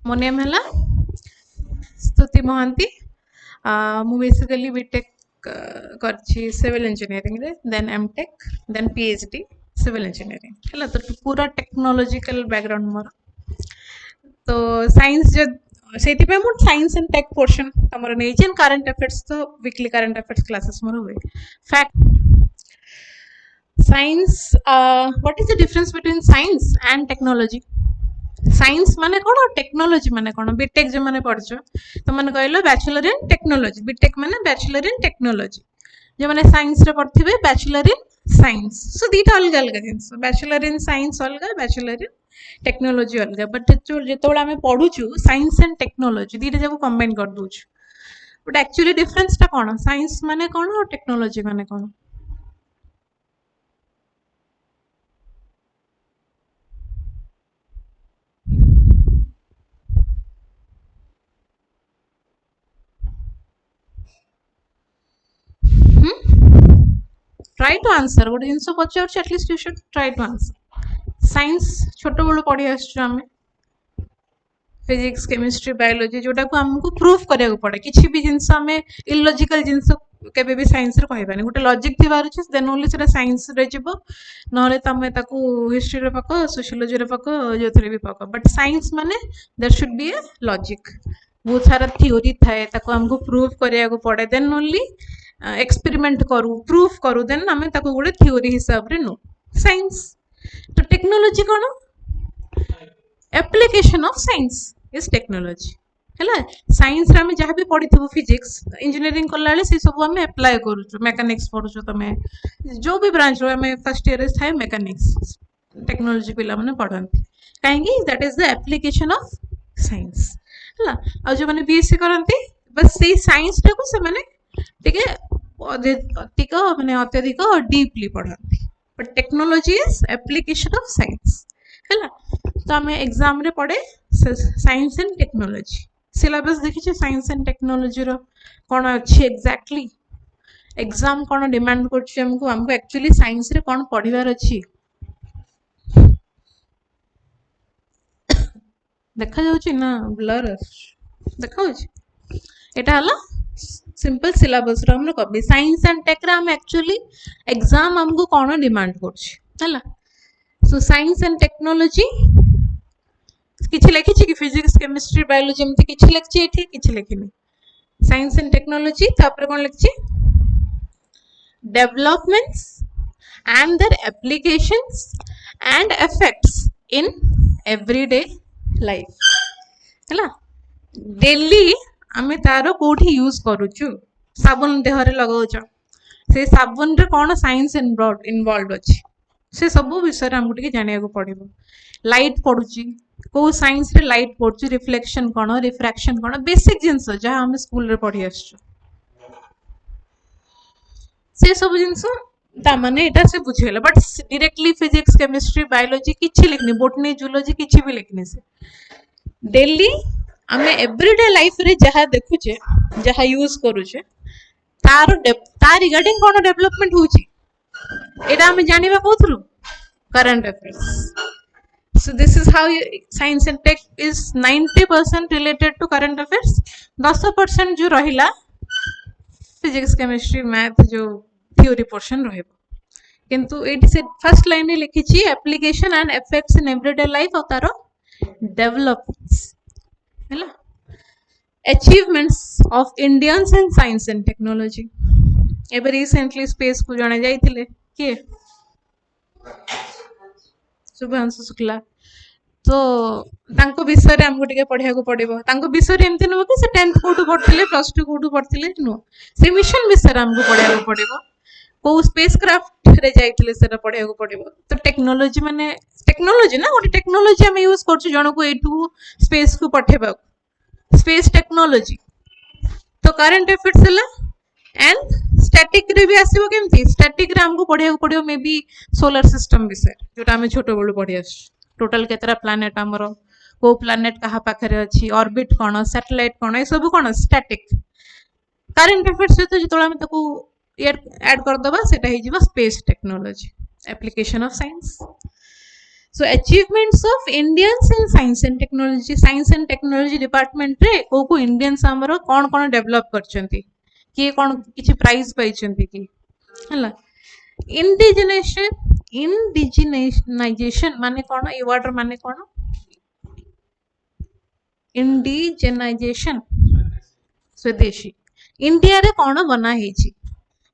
ମୋ ନେମ୍ ହେଲା स्तुति महांती। ମୁଁ ବେସିକାଲି ବିଟେକ୍ କରିଛି ସିଭିଲ୍ ଇଞ୍ଜିନିୟରିଂରେ, ଦେନ୍ ଏମଟେକ୍, ଦେନ୍ ପିଏଚଡି ସିଭିଲ୍ ଇଞ୍ଜିନିୟରିଂ ହେଲା। ତ ପୁରା ଟେକ୍ନୋଲୋଜିକାଲ ବ୍ୟାକଗ୍ରାଉଣ୍ଡ ମୋର। ତ ସାଇନ୍ସ ସେଇଥିପାଇଁ ମୁଁ ସାଇନ୍ସ ଆଣ୍ଡ ଟେକ୍ ପୋର୍ସନ୍ ଆମର ନେଇଛି। ଆଣ୍ଡ କରେଣ୍ଟ ଆଫେୟାର୍ସ ତ ୱିକଲି କରେଣ୍ଟ ଆଫେୟାର୍ସ କ୍ଲାसेସ୍ ମୋର ହୁଏ। Fact science, what is the difference between science and technology? Science माने कौन, टेक्नोलॉजी माने कौन? बीटेक जो माने पढ़छ तो माने कहलो बैचलर इन टेक्नोलॉजी, बीटेक माने बैचलर इन टेक्नोलॉजी। जो माने साइंस रे पढ़थिबे बैचलर इन साइंस। सो दीटा अलग अलग जिंस, बैचलर इन साइंस अलग, बैचलर इन टेक्नोलॉजी अलग। बट जेतोळे आमे पढुछु साइंस एंड टेक्नोलॉजी दीटा जाको कंबाइन कर दोछु। बट एक्चुअली डिफरेंस ता कौन? साइंस माने कौन और टेक्नोलॉजी माने कौन? Try to answer. गोटे जिनस पचार at least you should try to answer. Science छोट बेलू पढ़ी आम फिजिक्स केमिस्ट्री बायोलॉजी जोटा को आमको प्रूफ करिया को पड़े। किसी भी जिनस आम इलॉजिकल जिनस केबे भी साइंस रे कहबानी। गोटे लॉजिक थिबार अछि देन ओनली सेटा साइंस रे जिवो, नहले तमे ताकू हिस्ट्री रे पको, सोशियोलॉजी रे पको, जोथरे भी पको। बट साइंस माने there should be a logic. बहुत सारा थ्योरी थाए, ताकू हमको प्रूफ करिया को पड़े। देन ओनली एक्सपेरिमेंट करू, प्रूफ करू, देन आमे ताकू गोटे थ्योरी हिसाब रे नो साइंस। तो technology cone? Application of science is technology हैला। साइंस रे आमे जहां भी पढ़िथबो फिजिक्स इंजीनियरिंग करला से सब आमे अप्लाई करूछु। मैकेनिक्स पढुछु, तमे जो भी ब्रांच रो आमे फर्स्ट ईयर रे थाए मैकेनिक्स, टेक्नोलॉजी पिला माने पढंती काहेकि that is the application of science हैला। आ जो माने बीएससी करंती बस सेही साइंस टाको से माने टिके अधिक माने अत्यधिक डीपली पढ़ाती। But technology is application of science हैला। तो आम एग्जाम रे पढ़े साइंस एंड टेक्नोलॉजी। सिलेबस देखिए साइंस एंड टेक्नोलॉजी रो कौन अच्छी एक्जाक्टली एग्जाम कौन डिमांड करछि हमको, हमको एक्चुअली साइंस रे कौन पढ़िबार अछि। देखा जाउछि ना ब्लर देखा जाउछि? एटा हला सिंपल सिलेबस रो हमर कॉपी। साइंस एंड टेक रे हम एक्चुअली एग्जाम हमको कौन डिमांड करछि हैला। सो साइंस एंड टेक्नोलॉजी किछि लिखिछि कि फिजिक्स केमिस्ट्री बायोलॉजी एमति किछि लिखछि एठी, किछि लिखिनि। साइंस एंड टेक्नोलॉजी तापर कोन लिखछि? Developments and their applications and effects in everyday life हैला। डेली आमे तारो कोठी यूज करूछु। साबुन देहरे लगाउछ, से साबुन रे कोन साइंस इन्वॉल्व अछि से सब विषय हमको टिके जानिया को पड़िबो। लाइट पडुची, को साइंस रे लाइट पडुची, रिफ्लेक्शन कोन, रिफ्रैक्शन कोन, बेसिक जिंस जहा हम स्कूल रे पढ़ी आछछु से सब जिंस ता माने एटा से बुझेला। But directly physics chemistry biology किछि लिखनी, बोटनी जूलॉजी किछि भी लिखनी। से डेली आमे एवरीडे लाइफ रे जहा देखुचे, जहा यूज करूचे, तार रिगार्डिंग कोन डेवलपमेंट होची एटा हमें जानिबा कोथलु current affairs. So this is how science and tech is 90% related to current affairs. 10% जो रहिला फिजिक्स केमिस्ट्री मैथ जो थ्योरी पोर्शन रहइबो। किंतु एटी से फर्स्ट लाइन रे लिखिछि application and effects in everyday life और तारो डेवलपमेंट्स हैला। Achievements of Indians in science and technology. एबे रिसेंटली स्पेस को जणे जाइथिले किए? शुभांशु शुक्ला। तो तांको विषय रे हमको टिके पढ़िया को पड़िबो। तांको विषय रे एमति नो कि से 10th कोठु पढ़थिले, प्लस 2 कोठु पढ़थिले नो, से मिशन विषय रे हमको पढ़िया को पड़िबो। को स्पेस क्राफ्ट रे जाइथिले सेटा पढ़िया को पड़िबो। तो टेक्नोलॉजी माने टेक्नोलॉजी ना, गोटे टेक्नोलॉजी हम यूज करछु जणो को एठू स्पेस को पठेबा, स्पेस टेक्नोलॉजी। तो करंट अफेयर्स हला। एंड स्टैटिक रे भी आसीबो केमती? स्टैटिक रे हमको पढ़िया को पड़ियो मे बी सोलर सिस्टम विषय जोटा हम छोटो बेलू पढ़ी आछ। टोटल केतरा प्लैनेट हमरो, को प्लैनेट कहा पाखरे अछि, ऑर्बिट कोन, सैटेलाइट कोन, ए सब कोन स्टैटिक। करंट अफेयर्स तो जतोला हम ताको ऐड कर दबा सेटा हे जिवो space technology, application of science. So achievements of Indians in science and technology department रे को इंडियंस हमरो कौन डेवलप करछंती किए कौन किछि प्राइज पाइछंती कि हला इंडिजिनाइजेशन माने कौन ये वर्ड माने कौन इंडिजेनाइजेशन स्वदेशी इंडिया रे कौन बना हेछि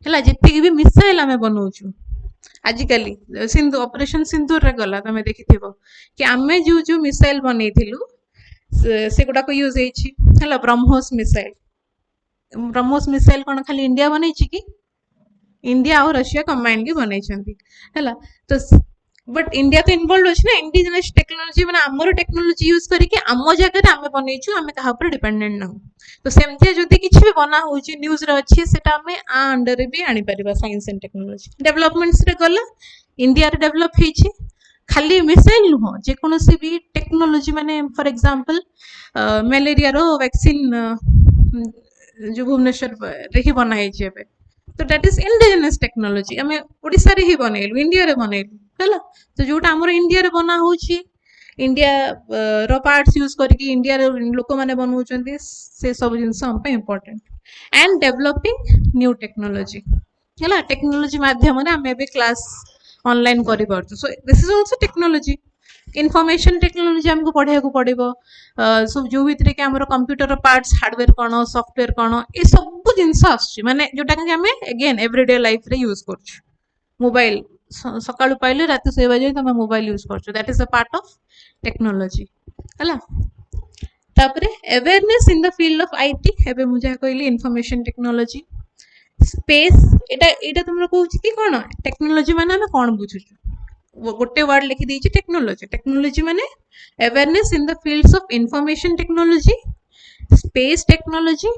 हला जति भी मिसाइल आमे बनाउछु आजिकली सिंधु ऑपरेशन सिंधु रे गला तमे देखिथिबो कि आमे जो मिसाइल बनैथिलु से गुडा को यूज हेछि हला ब्रह्मोस मिसाइल कौन खाली इंडिया बनैछि कि इंडिया और रशिया कंबाइन की बनई है तो बट इंडिया तो इनवॉल्व अच्छे ना इंडिजिनस टेक्नोलॉजी मैंने आमर टेक्नोलॉजी यूज करके आम जगह आम बनईचु आम क्या डिपेंडेंट ना तो सेमती जदि किसी भी बना हो न्यूज रे अच्छी सेटा आम आ अंडर भी आनी परिबा साइंस एंड टेक्नोलॉजी डेवलपमेंट्स रे गला इंडिया रे डेवलप हेछि खाली मिसाइल नुह जेकोसी भी टेक्नोलॉजी माने फॉर एग्जांपल मलेरिया रो वैक्सीन जो भुवनेश्वर रे ही बना हेछि एबे तो दैट इज इंडिजिनस टेक्नोलॉजी आम ओडिसा रे ही बनैलु इंडिया रे बनैलु हला तो जोटा हमर इंडिया रे बना होछि इंडिया रो पार्ट्स यूज करके इंडिया रे लोक माने बनौचंती से सब जिंस हम पे important and developing new technology हला टेक्नोलॉजी माध्यम रे हम एबे क्लास ऑनलाइन करि परछु so this is also technology information technology हमको पढ़िया को पड़िबो सब जो भितर के हमर कंप्यूटर पार्ट्स हार्डवेयर कोन सॉफ्टवेयर कोन ए सब जिंस आछि माने जोटा कि हम अगेन एवरीडे लाइफ रे यूज करछु मोबाइल सकाळु पाइले राति सोइबा जाय तमे मोबाइल यूज करछु that is a part of technology हला तापरे awareness in the field of IT एबे मुझे कहली इनफॉरमेशन टेक्नोलॉजी स्पेस एटा तुमरा कहूची कि कोन टेक्नोलॉजी माने हम कोन बुझुछु गोटे वर्ड लिखि देछि टेक्नोलॉजी माने awareness in the fields of information technology space technology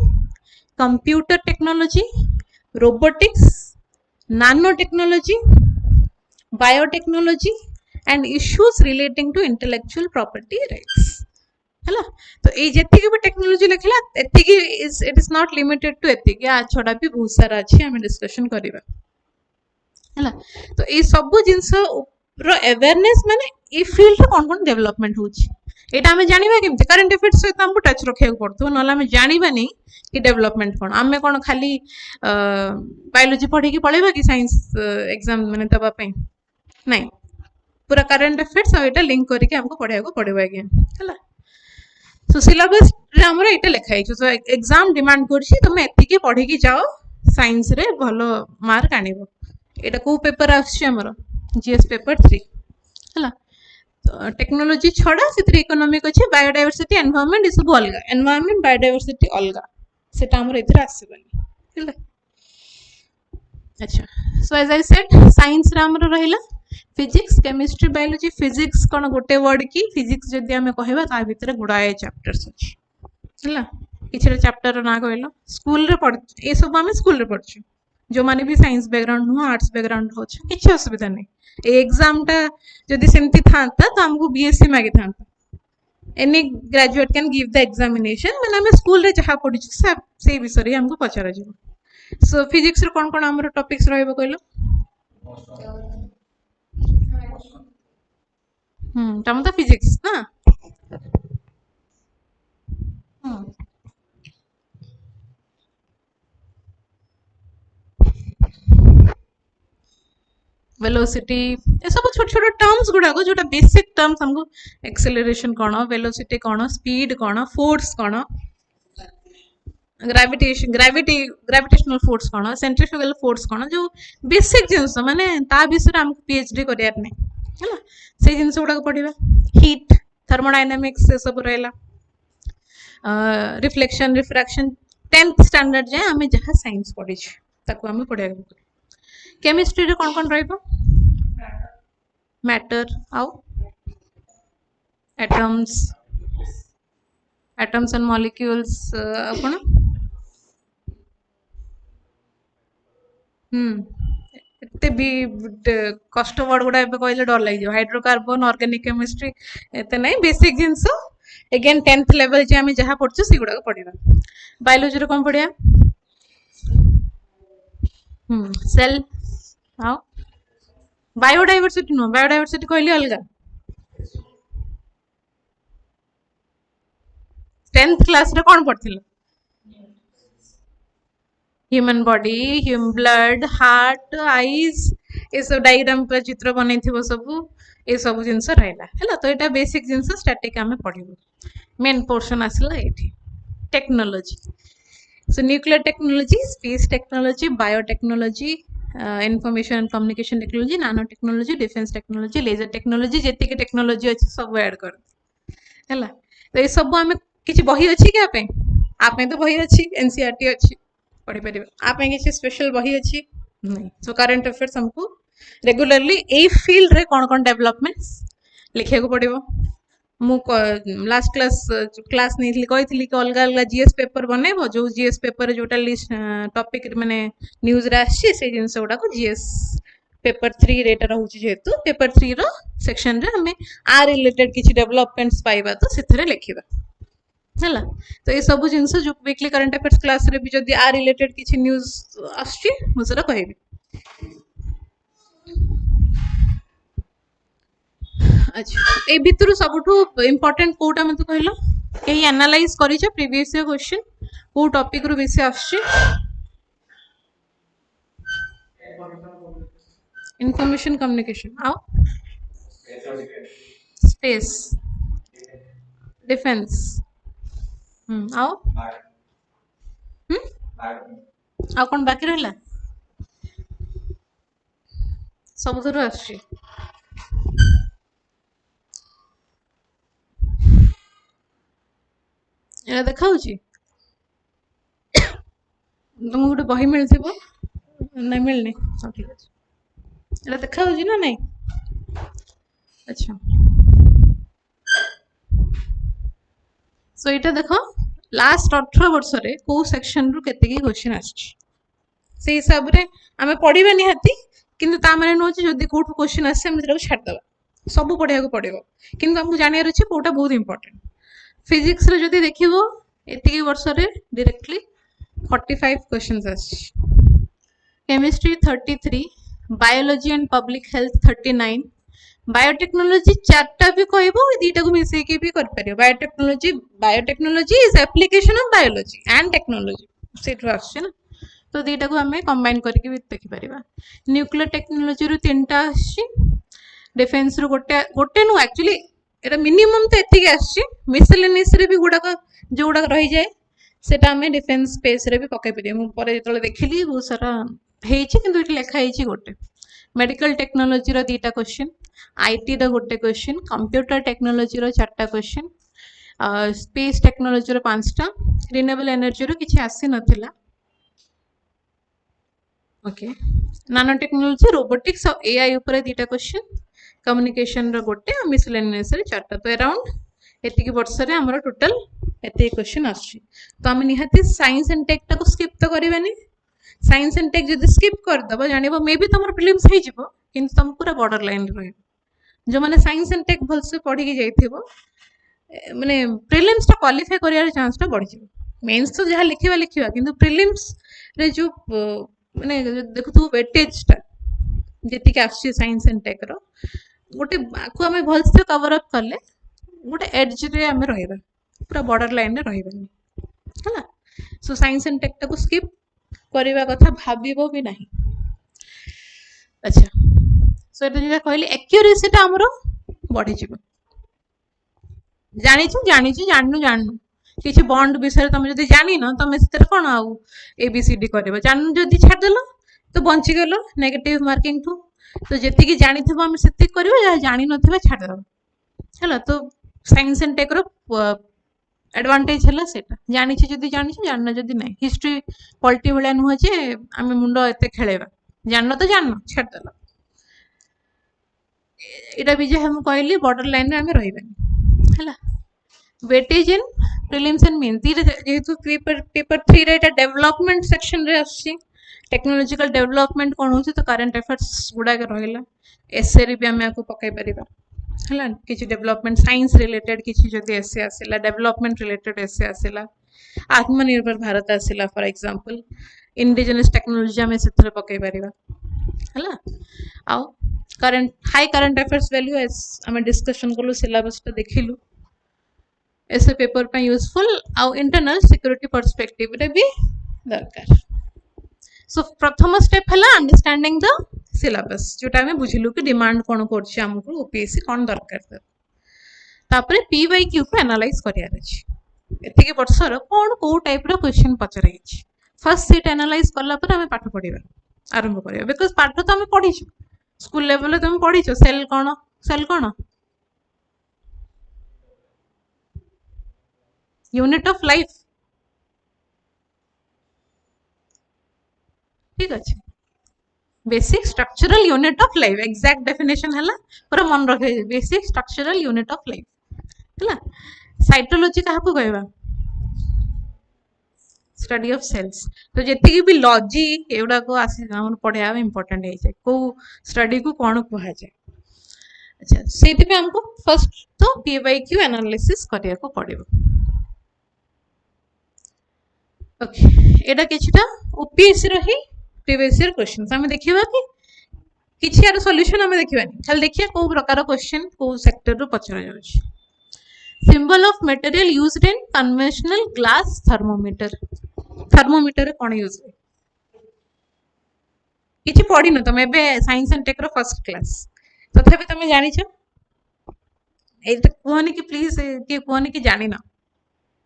computer technology robotics nano technology biotechnology and issues relating to intellectual property rights हला तो ए जेति के टेक्नोलॉजी लिखला एति की it is not limited to एति के आ छोडा भी बहुत सारा अछि हम डिस्कशन करिबा हला तो ए सब जिंस रो अवेयरनेस माने ए फील्ड रे कोन डेवलपमेंट होछि एटा हमें जानिबा केमते करंट अफेयर्स सहित हमको टच रखिया पड़तो नला हमें जानिबा नहीं कि डेवलपमेंट कोन हमें कोन खाली बायोलॉजी पढ़ी की पळेबा कि साइंस एग्जाम माने दबा पे नहीं पूरा करंट अफेयर्स और एटा लिंक करके हमको पढ़िया को पड़ेबा अगेन हला सो सिलेबस रे हमरा एटा लिखा है सो एग्जाम डिमांड करछि तुम एति के पढ़ी की जाओ साइंस रे भलो मार्क आनिबो एटा को पेपर आछि हमरा जीएस पेपर 3 हला टेक्नोलॉजी छड़ा से इकोनॉमिक अच्छे बायोडायवर्सिटी एनवायरनमेंट ये सब अलग एनवायरनमेंट बायोडायवर्सिटी अलग सेटा हमर इधर आसीबनी हला अच्छा so as I said science रे हमर रहिला फिजिक्स केमिस्ट्री बायोलॉजी फिजिक्स कोन गोटे वर्ड की फिजिक्स जदी हमें कहबा ता भीतर गुडाए चैप्टर्स अछि हला किछरे चैप्टर ना कहलो स्कूल रे पढ़ ए सब हमें स्कूल रे पढ़छु जो माने भी साइंस बैकग्राउंड हो आर्ट्स बैकग्राउंड हो किछि असुविधा नहीं एग्जाम टा जदि सेमती थांता तो हमको बीएससी मागे थांता any graduate can give the examination माने हम स्कूल रे जहा पढिछु से विषय रे हमको पचारा जिवो सो फिजिक्स रे कोन कोन हमर टॉपिक्स रहबो कहलो तम तो फिजिक्स ना वेलोसिटी ये सब छोट छोट टर्म्स गुडा को जोटा बेसिक टर्म्स हमको एक्सेलरेशन कोन वेलोसिटी कोन स्पीड कोन फोर्स कोन ग्रेविटेशनल फोर्स कोन सेंट्रीफ्यूगल फोर्स कोन जो बेसिक जिंस माने ता विषय हमको पीएचडी करियार नै हला से जिंस गुडा को पढिबा हीट थर्मोडायनामिक्स से सब रहला रिफ्लेक्शन रिफ्रैक्शन 10th स्टैंडर्ड जाय हमें जहा साइंस पढि छ ताको हमें पढिया केमिस्ट्री रे कोन कोन रहबो मैटर आउ एटम्स एंड मॉलिक्यूल्स आपण एते भी कष्ट वर्ड गुडा एबे कहले डर लागि जो हाइड्रोकार्बन ऑर्गेनिक केमिस्ट्री एते नै बेसिक जिंस अगेन 10th लेवल जे हमें जहा पढछु से गुडा को पढिबा बायोलॉजी रे कोन पढिया cell how biodiversity no biodiversity कहली अलगा 10th क्लास रे कौन पढ़थिल human body human blood heart eyes ये सब डायग्राम पर चित्र बनैथिबो सब ये सब जिंस रहला हैला तो एटा बेसिक जिंस स्टैटिक आमे पढ़िबो मेन पोर्शन आसला एठी technology so nuclear technology space technology biotechnology information and communication technology nano technology defence technology laser technology जेति के टेक्नोलॉजी अछि सब ऐड कर हैला तो ये सब आमे किछि बही अछि के आपे आपे तो बही अछि एनसीईआरटी अछि पढ़ी परिबा आपे किछि स्पेशल बही अछि नहीं सो करंट अफेयर्स हमको रेगुलरली ए फील्ड रे कोन कोन डेवलपमेंट्स लिखे को पड़िबो मु लास्ट क्लास नहीं कही कि अलग अलग जीएस पेपर बनइब जो जीएस पेपर जोटा लिस्ट टॉपिक माने न्यूज रे आछि से जिंस गुडा को जीएस पेपर 3 रे रहउछि जेतु पेपर 3 रो सेक्शन रे हमें आ रिलेटेड किछि डेवलपमेंट्स पाइबा तो सेथरे लिखिबा हैला तो ये सब जिंस जो वीकली करंट अफेयर्स क्लास रे भी जदी आ रिलेटेड किछि न्यूज आछि मु सेरा कहबी अच्छा ए भितरु सबठु इंपोर्टेंट कोटा मते कहलो कहीं एनालाइज करिछ प्रीवियस ईयर क्वेश्चन को टॉपिक रु बेसी आछि इंफॉर्मेशन कम्युनिकेशन आओ स्पेस डिफेंस आओ आ कोन बाकी रहला सब थरु आछि एला देखाउछि तुम गोटे बही मिलथिबो नहीं मिलनी हाँ ठीक है एला देखाउछि ना नहीं अच्छा सो इटा देखो लास्ट 18 वर्ष रे को सेक्शन रु केते की क्वेश्चन आछि से हिसाब रे आमे पढिबा निहाती किंतु ता माने नो जे जदी कोठ क्वेश्चन आसे हम जेरा छाड़ दबा सब पढिया को पड़िबो किंतु हमहु जानिया रहछि कोटा बहुत इंपोर्टेंट फिजिक्स रे जदी देखिबो एतिकी वर्ष रे डायरेक्टली 45 क्वेश्चंस आछि chemistry 33 biology and public health 39 biotechnology चारटा भी कहबो दीटा को मिसे के भी कर परियो biotechnology is application of biology and technology सेठ आछे ना तो दीटा को हमें कंबाइन करके भी देखि परिबा न्यूक्लियर टेक्नोलॉजी रु तीनटा आछि डिफेंस रु गोटे गोटे नु एक्चुअली एटा मिनिमम तो एतिक आछि मिसलेनियस रे भी गुडा जोडा रही जाए सेटा हमें डिफेंस स्पेस रे भी पकै परियो मु परे जेतले देखिली बहुत सारा हेछि किंतु इट लेखा हेछि गोटे मेडिकल टेक्नोलॉजी रो दीटा क्वेश्चन आईटी रो गोटे क्वेश्चन कंप्यूटर टेक्नोलॉजी रो चारटा क्वेश्चन स्पेस टेक्नोलॉजी रो पांचटा रिन्यूएबल एनर्जी रो किछि आसी नथिला ओके नानो टेक्नोलॉजी रोबोटिक्स और एआई ऊपर दीटा क्वेश्चन कम्युनिकेशन रो गोटे मिसलेनियस रे चारटा तो अराउंड एतिकी वर्ष रे हमर टोटल एते क्वेश्चन आछि तो हम निहाती साइंस एंड टेक को स्किप तो करबानी साइंस एंड टेक जदी स्किप कर दबो जानिबो मे बी तमर प्रीलिम्स हे जिवो किंतु तुम पूरा बॉर्डर लाइन रे जो माने साइंस एंड टेक भल से पढ़ी के जाइथिबो माने प्रीलिम्स ता क्वालीफाई करियार चांस ता बढ़ जिवो मेंस तो जहा लिखिबा किंतु प्रीलिम्स रे जो माने देखु तू वेटेज ता जेति के आछि साइंस एंड टेक रो गोटे आकु हमें भल से कवर अप करले गोटे एज रे हमें रहइबा पूरा बॉर्डर लाइन रे रहइबानी हला सो साइंस एंड टेक को स्किप करबा कथा भाबिबो भी नहीं अच्छा सो एटा जे कहली एक्यूरेसी ता हमरो बढ़ी जिवो जानी छु जाननु किछि बॉन्ड विषय तुम जदी जानी न तुम सेतर कोन आउ एबीसीडी करबा जाननु जदी छाड़ देलो तो बंची गेलो नेगेटिव मार्किंग थु तो जेति की जानी थबो हम सेति करबा या जानी नथिबा छाड़ दबा हला तो साइंस एंड टेक रो एडवांटेज हला सेटा जानी छि जदी जानी छि जानना जदी नै हिस्ट्री पॉलिटी भले न हो जे हम मुंडो एते खेलेबा जाननो तो जाननो छाड़ देलो एटा भी जे हम कहली बॉर्डर लाइन रे हम रहइबानी हला weightage in prelims and mains जेहेतु पेपर 3 रे एटा डेवलपमेंट सेक्शन रे आछि टेक्नोलॉजिकल डेवलपमेंट कोन होछि तो करंट अफेयर्स गुडा के रहइला एसए रे भी हम को पकाई परिबा हला किछि डेवलपमेंट साइंस रिलेटेड किछि जदी एसए आसिला डेवलपमेंट रिलेटेड एसए आसिला आत्मनिर्भर भारत आसिला फॉर एग्जांपल इंडिजिनस टेक्नोलॉजी में सेथरे पकाई परिबा हला आउ current high current affairs value एस हम डिस्कशन करलु सिलेबस तो देखिलु ऐसे पेपर पे यूजफुल आउ इंटरनल सिक्योरिटी पर्सपेक्टिव रे भी दरकार। सो प्रथम स्टेप है अंडरस्टैंडिंग द सिलेबस जोटा आम बुझिलु कि डिमांड कौन कर ओपीएससी कौन दरकार तापर पीवाईक्यू को एनालाइज करार अछि एतिके वर्षर कौन कौ टाइप रो क्वेश्चन पचर फर्स्ट सीट एनालाइज कला पर आम पाठ पढ़ा आरंभ करिया बिकॉज पाठ तो आम पढ़ीछु स्कूल लेवल तुम पढ़ीछ सेल कौन यूनिट ऑफ लाइफ ठीक अच्छे basic structural unit of life exact definition है पूरा मन रखे basic structural unit of life है साइटोलॉजी क्या कहवा स्टडी ऑफ सेल्स तो जी भी लॉजिक एगुड़ा को पढ़ाया इंपोर्टेंट है को स्टडी को कौन कह जाए अच्छा से हमको फर्स्ट तो पीवाईक्यू एनालिसिस करने को पड़ो ओके एटा किछटा ओपीएससी रही प्रीवियस ईयर क्वेश्चन आम देखा कि किसी यार सॉल्यूशन आम देखिए खाली देखिए कौ प्रकार क्वेश्चन कौ सेक्टर रू पचरा जाउछि symbol of material used in conventional glass thermometer कौन यूज हुए किसी पढ़ी न तुम एवं साइंस एंड टेक रो फर्स्ट क्लास तथापि तुम जानी कहनी कि प्लीज किए कहनी कि जानी ना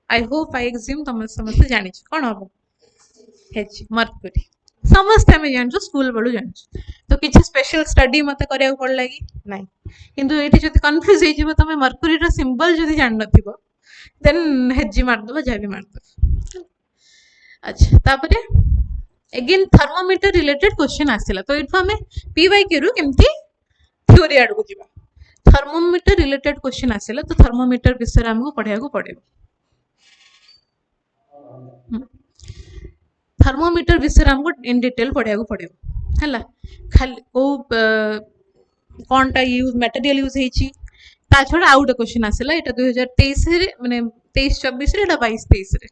आई होप आई एग्ज्यूम तुम समस्त जानी कौन हम मर्क्यूरी समस्त आम जान स्कूल बेलू जान तो किसी स्पेशल स्टडी मत करा पड़ा कि ना किंतु ये जो कन्फ्यूज हो तुम मर्क्यूरी सिंबल जो जान न देन हेजी मारदेव जहाँ भी मारदेव अच्छा तापर एगेन थर्मोमीटर रिलेटेड क्वेश्चन आसला तो ये आम पीवाईक्यू रु केमती थ्योरी आड़ को जावा थर्मोमीटर रिलेटेड क्वेश्चन आसला तो थर्मोमीटर विषय आमको पढ़ा पड़े थर्मोमीटर विषय हमको इन डिटेल पढ़ा पड़ो है खाली को कौनटा यूज मटेरियल यूज होती छड़ा आउ गोटे क्वेश्चन आसला यहाँ 2023 मैंने 23-24 22-23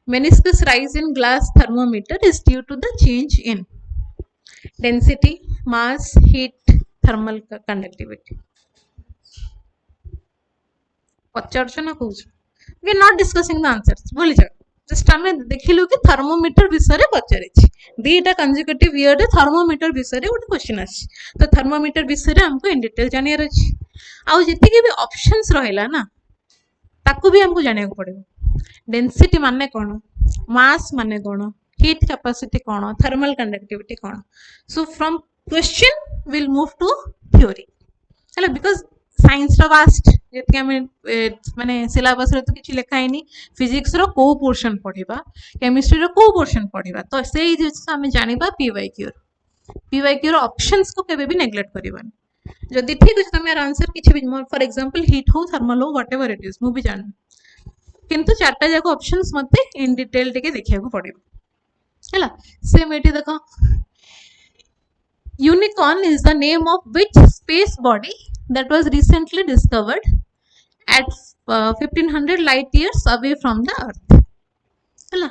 meniscus rise in glass thermometer is due to the change in density mass heat thermal conductivity पचार ना कौन we are not discussing the answers भूली जाओ जस्ट आम देखिलु कि थर्मोमीटर विषय पचार दीटा कंजिक्यूटिव ईयर थर्मोमीटर विषय गोटे क्वेश्चन आसी तो थर्मोमीटर विषय हमको इन डिटेल जानवर अच्छी आउ जी भी ऑप्शंस रहा ना ताकू भी हमको जाना पड़ेगा डेंसिटी माने कौन मास माने कौन हीट कैपेसिटी कौन थर्मल कंडक्टिविटी कौन so from question will move to theory है बिकॉज साइंस वास्ट जी आम माने सिलेबस रे तो किसी लिखाई फिजिक्स रो को पोर्शन पढ़ा केमिस्ट्री रो को पोर्शन पढ़ा तो से आम जाना पीवाईक्यू ऑप्शंस को केबे भी नेग्लेक्ट करबानी जदि ठीक अच्छे तुम यार आंसर किसी भी फॉर एग्जांपल हीट हो थर्मल हो व्हाट एवर इट इज मु भी जान किंतु चार्टा जाक ऑप्शंस मते इन डिटेल टिके देखिया को पड़िबो हैला सेम एटी देखो unicorn is the name of which space body that was recently discovered at 1500 light years away from the earth हैला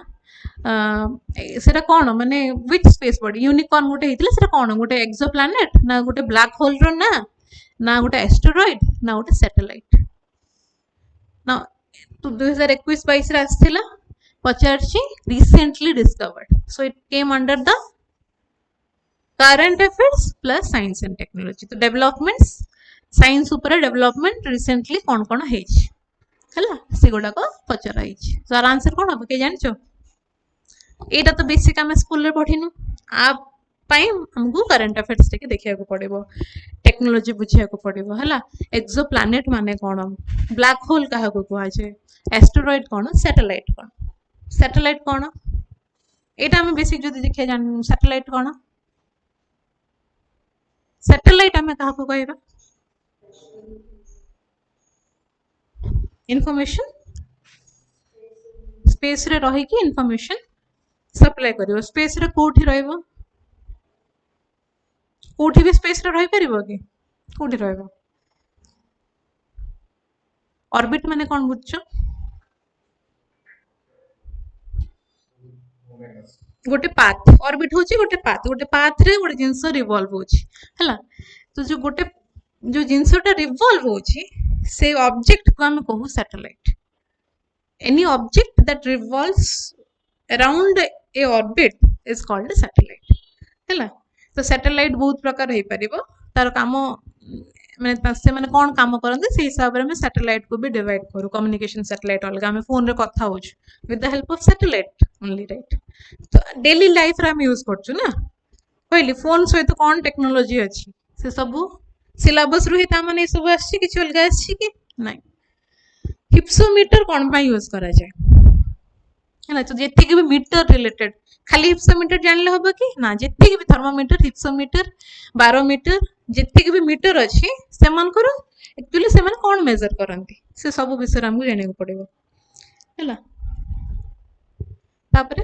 सेटा कौन माने व्हिच स्पेस बॉडी यूनिकॉर्न गोटे हेतिले सेटा कौन गोटे एक्सोप्लैनेट ना गोटे ब्लैक होल रो ना गोटे एस्टेरॉइड ना गोटे सैटेलाइट ना तो 2021-22 रे आस्थिला पचारछि recently discovered so it came under the current affairs plus science and technology तो डेवलपमेंट्स साइंस ऊपर डेवलपमेंट रिसेंटली कौन कौन है से गुड़ा को पचर तो आंसर कौन हम किए जान यहाँ तो बेसिक आम स्कूल पढ़ीनु आप हमको करंट अफेयर्स टे देखा पड़ो टेक्नोलॉजी बुझा पड़ो है एक्सो प्लानेट माने कौन ब्लैक होल क्या कहुए एस्टेरॉइड कौन सैटेलाइट कौन यहाँ आम बेसिक जो देखिए जान सैटेलाइट कौन सैटेलाइट आम क्या कहवा इनफॉरमेशन स्पेस रे रही कि इनफॉरमेशन सप्लाई करिवो स्पेस रे कोठी रहइबो कोठी भी स्पेस रे रही परिबो कि कोठी रहइबो ऑर्बिट माने कोन बुझछो गोटे पाथ ऑर्बिट होची गोटे पाथ रे गोटे जिंस रिवॉल्व होची हला तो जो जिनसटा रिवॉल्व होची से ऑब्जेक्ट को हम कहू satellite any object that revolves around a orbit is called a satellite ହେଲା तो satellite बहुत प्रकार हो परिबो तार काम माने से माने कोन काम करंते से हिसाब रे हम सैटेलाइट को भी डिवाइड करू कम्युनिकेशन सैटेलाइट अलग हम फोन रे कथा होछ with the help of satellite only right तो डेली लाइफ रे हम यूज करछु ना कहली फोन सहित कोन टेक्नोलॉजी अछि से सब सिलेबस रु हिता माने सब आछि किछ अलग आछि कि नहीं हिप्सोमीटर कोन पा यूज करा जाय है तो जेति भी मीटर रिलेटेड खाली हिप्सोमीटर जानले होबो कि ना जेति भी थर्मोमीटर हिप्सोमीटर बारोमीटर जेति भी मीटर अछि से मन करो एक्चुअली से मन कोन मेजर करंती से सब विषय हमहु जाने को पड़िबो हैला तापरे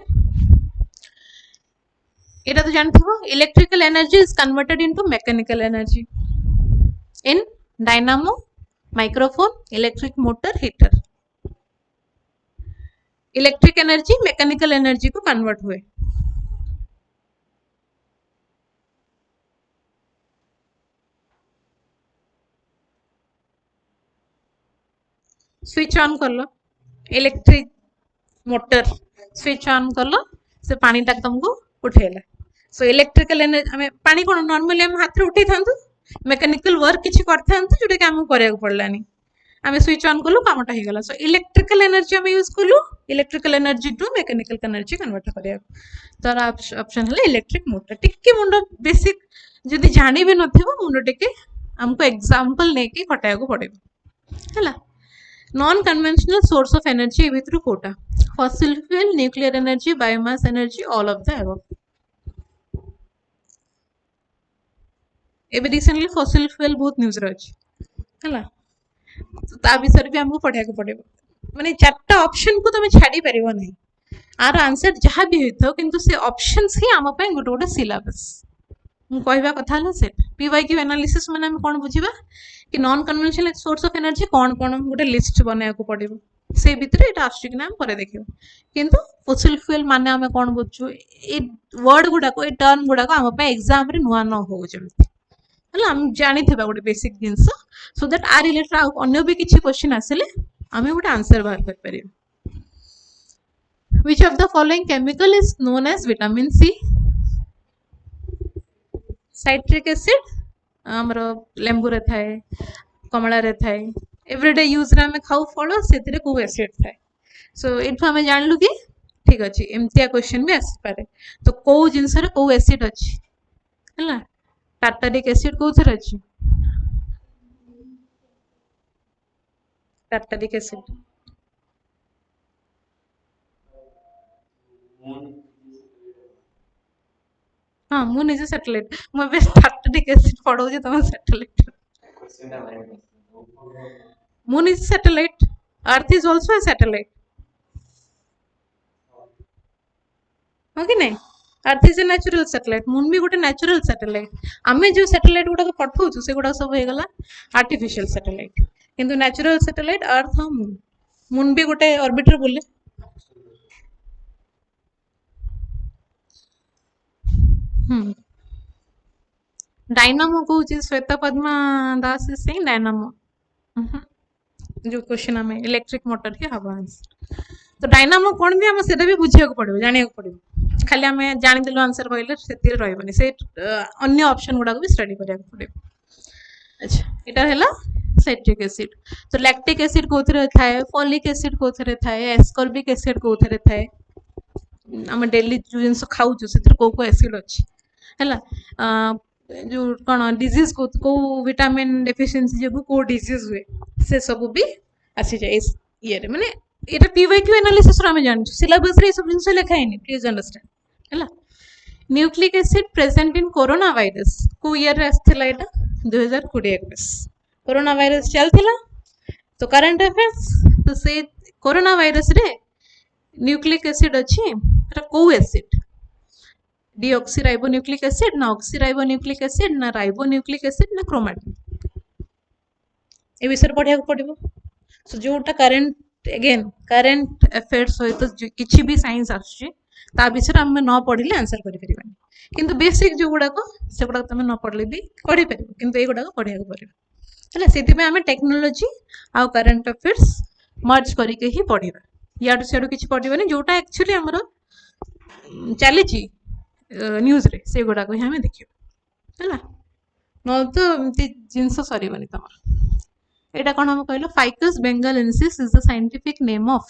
एटा तो जानथिबो electrical energy is converted into mechanical energy in dynamo microphone electric motor heater electric energy mechanical energy को कन्वर्ट हुए स्विच ऑन कर लो इलेक्ट्रिक मोटर स्विच ऑन कर लो से पानी तक तुमको उठेला सो इलेक्ट्रिकल एनर्जी हमें पानी कोन नॉर्मली हम हाथ रे उठै थांतु मैकेनिकल वर्क किछि करथांतु जोटा कि हम करिया पड़लानी हमें स्विच ऑन कलु कामटा हे गला सो इलेक्ट्रिकल एनर्जी हम यूज कलु electrical energy to mechanical energy convert करिया तर ऑप्शन हले इलेक्ट्रिक मोटर टिके मुंडो बेसिक जदी जानि भी नथिबो मुंडो टिके हमको एग्जांपल ने के खटाया को पड़ेबो हला non conventional source of energy भितर कोटा fossil fuel nuclear energy biomass energy all of the above एबे रिसेंटली फॉसिल फ्यूल बहुत न्यूज रे अछि हला ता विषय भी हमको पढ़िया को पड़ेबो माने चारटा ऑप्शन को तमे छाडी परिबो नै आर आंसर जहां भी होइथो किंतु से ऑप्शंस ही हम पे गोटे गोटे सिलेबस मु कहबा कथा हला से पीवाईक्यू एनालिसिस माने हम कोन बुझिबा कि non conventional source of energy कोन कोन गोटे लिस्ट बनाया को पड़िबो से भीतर एटा आछि कि ना हम परे देखियो किंतु फॉसिल फ्यूल माने हम कोन बुझछु ए वर्ड गुडा को ए टर्म गुडा को हम पे एग्जाम रे नुवा न हो जेमति हला हम जानि थिबा गोटे basic things so that are related अन्य भी किछि क्वेश्चन आसले हमें गोटे आंसर बाहर कर परिबो which of the following chemical is known as vitamin C citric acid हमरो लेंबू रे थाए कमला रे थाए एवरीडे यूज रे हम खाऊ फलो सेतिरे को एसिड थाए सो इठो हम जानलु कि ठीक अछि एमतिया क्वेश्चन भी आसी पारे तो को जिंस रे को एसिड अछि हला टार्टारिक एसिड कोथर अछि टार्टारिक एसिड हाँ मून इज अ सैटेलाइट मैं बे टार्टारिक एसिड पढौ जे तम satellite moon is satellite earth is also a satellite okay नहीं earth is a natural satellite moon भी गोटे नेचुरल सैटेलाइट आमे जो सैटेलाइट गुडा को पठौछु से गुडा सब हे गला आर्टिफिशियल सैटेलाइट किंतु नेचुरल सैटेलाइट अर्थ और मून मून भी गोटे ऑर्बिटर बोले डायनामो को श्वेत पद्मा दास इज सेइंग डायनामो जो क्वेश्चन हमें इलेक्ट्रिक मोटर के हवा आंसर तो डायनामो कोन भी हम सेटा भी बुझिया को पड़िबो जानिया को पड़िबो खाली हमें जानि देलो आंसर कहले सेतिर रहबनी से अन्य ऑप्शन गुडा को भी स्टडी करिया को पड़िबो अच्छा एटा हैला साइट्रिक एसिड तो लैक्टिक एसिड कोथरे थाए फॉलिक एसिड कोथरे थाए एस्कॉर्बिक एसिड कोथरे थाए हम डेली जो जिंस खाऊ जो सेतिर को एसिड अछि हैला जो कोन डिजीज को विटामिन डेफिशिएंसी जे को डिजीज हुए से सब भी आसी जाए इस ईयर माने एटा पीवाईक्यू एनालिसिस रो हम जान सिलेबस रे सब जिंस लिखा है प्लीज अंडरस्टैंड हैला nucleic acid present in corona virus को ईयर रे आस्थला एटा 2021 कोरोना वायरस चलथिला तो करंट अफेयर्स तो से कोरोना वायरस रे न्यूक्लिक एसिड अछि एटा को एसिड डीऑक्सीराइबोन्यूक्लिक एसिड ना ऑक्सीराइबोन्यूक्लिक एसिड ना राइबोन्यूक्लिक एसिड ना क्रोमैटिन ए विषय पढ़िया को पड़िबो सो जोटा करंट अगेन करंट अफेयर्स सहित किछि भी साइंस आछी ता विषय हम न पढ़िले आंसर करि परिबानी किंतु बेसिक जो गुडा को से गुडा तमे न पढ़ले भी करि परिबो किंतु ए गुडा को पढ़िया को पड़िबो हला सेति में हम टेक्नोलॉजी आ करंट अफेयर्स मर्ज करी के ही पढ़िबा याडू सियाडू किसी पढ़नी जोटा एक्चुअली आमर चली न्यूज रे से गुड़ाक ही आम देखा है न तो एमती जिनस सरबनी तुम यहाँ कौन हम कहल ficus benghalensis is the scientific name of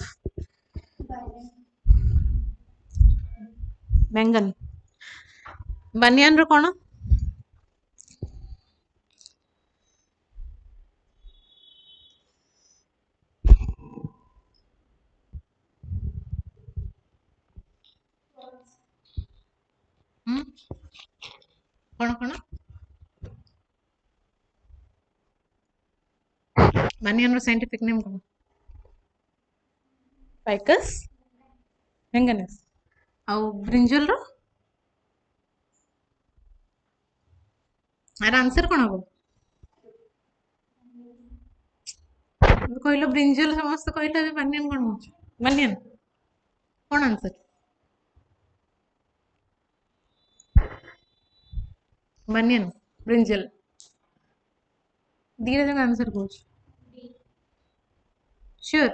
बेंगन बनियान रो कौन कौन कौन बनियान रो साइंटिफिक नेम कौन फाइकस बेंगालेंसिस आउ ब्रिंजल रो यार आंसर कौन हम कहल ब्रिंजल समस्त कहले बनियान कौन हो बनियान कौन आंसर बनियान ब्रिंजल धीरे जगह आंसर कौन श्योर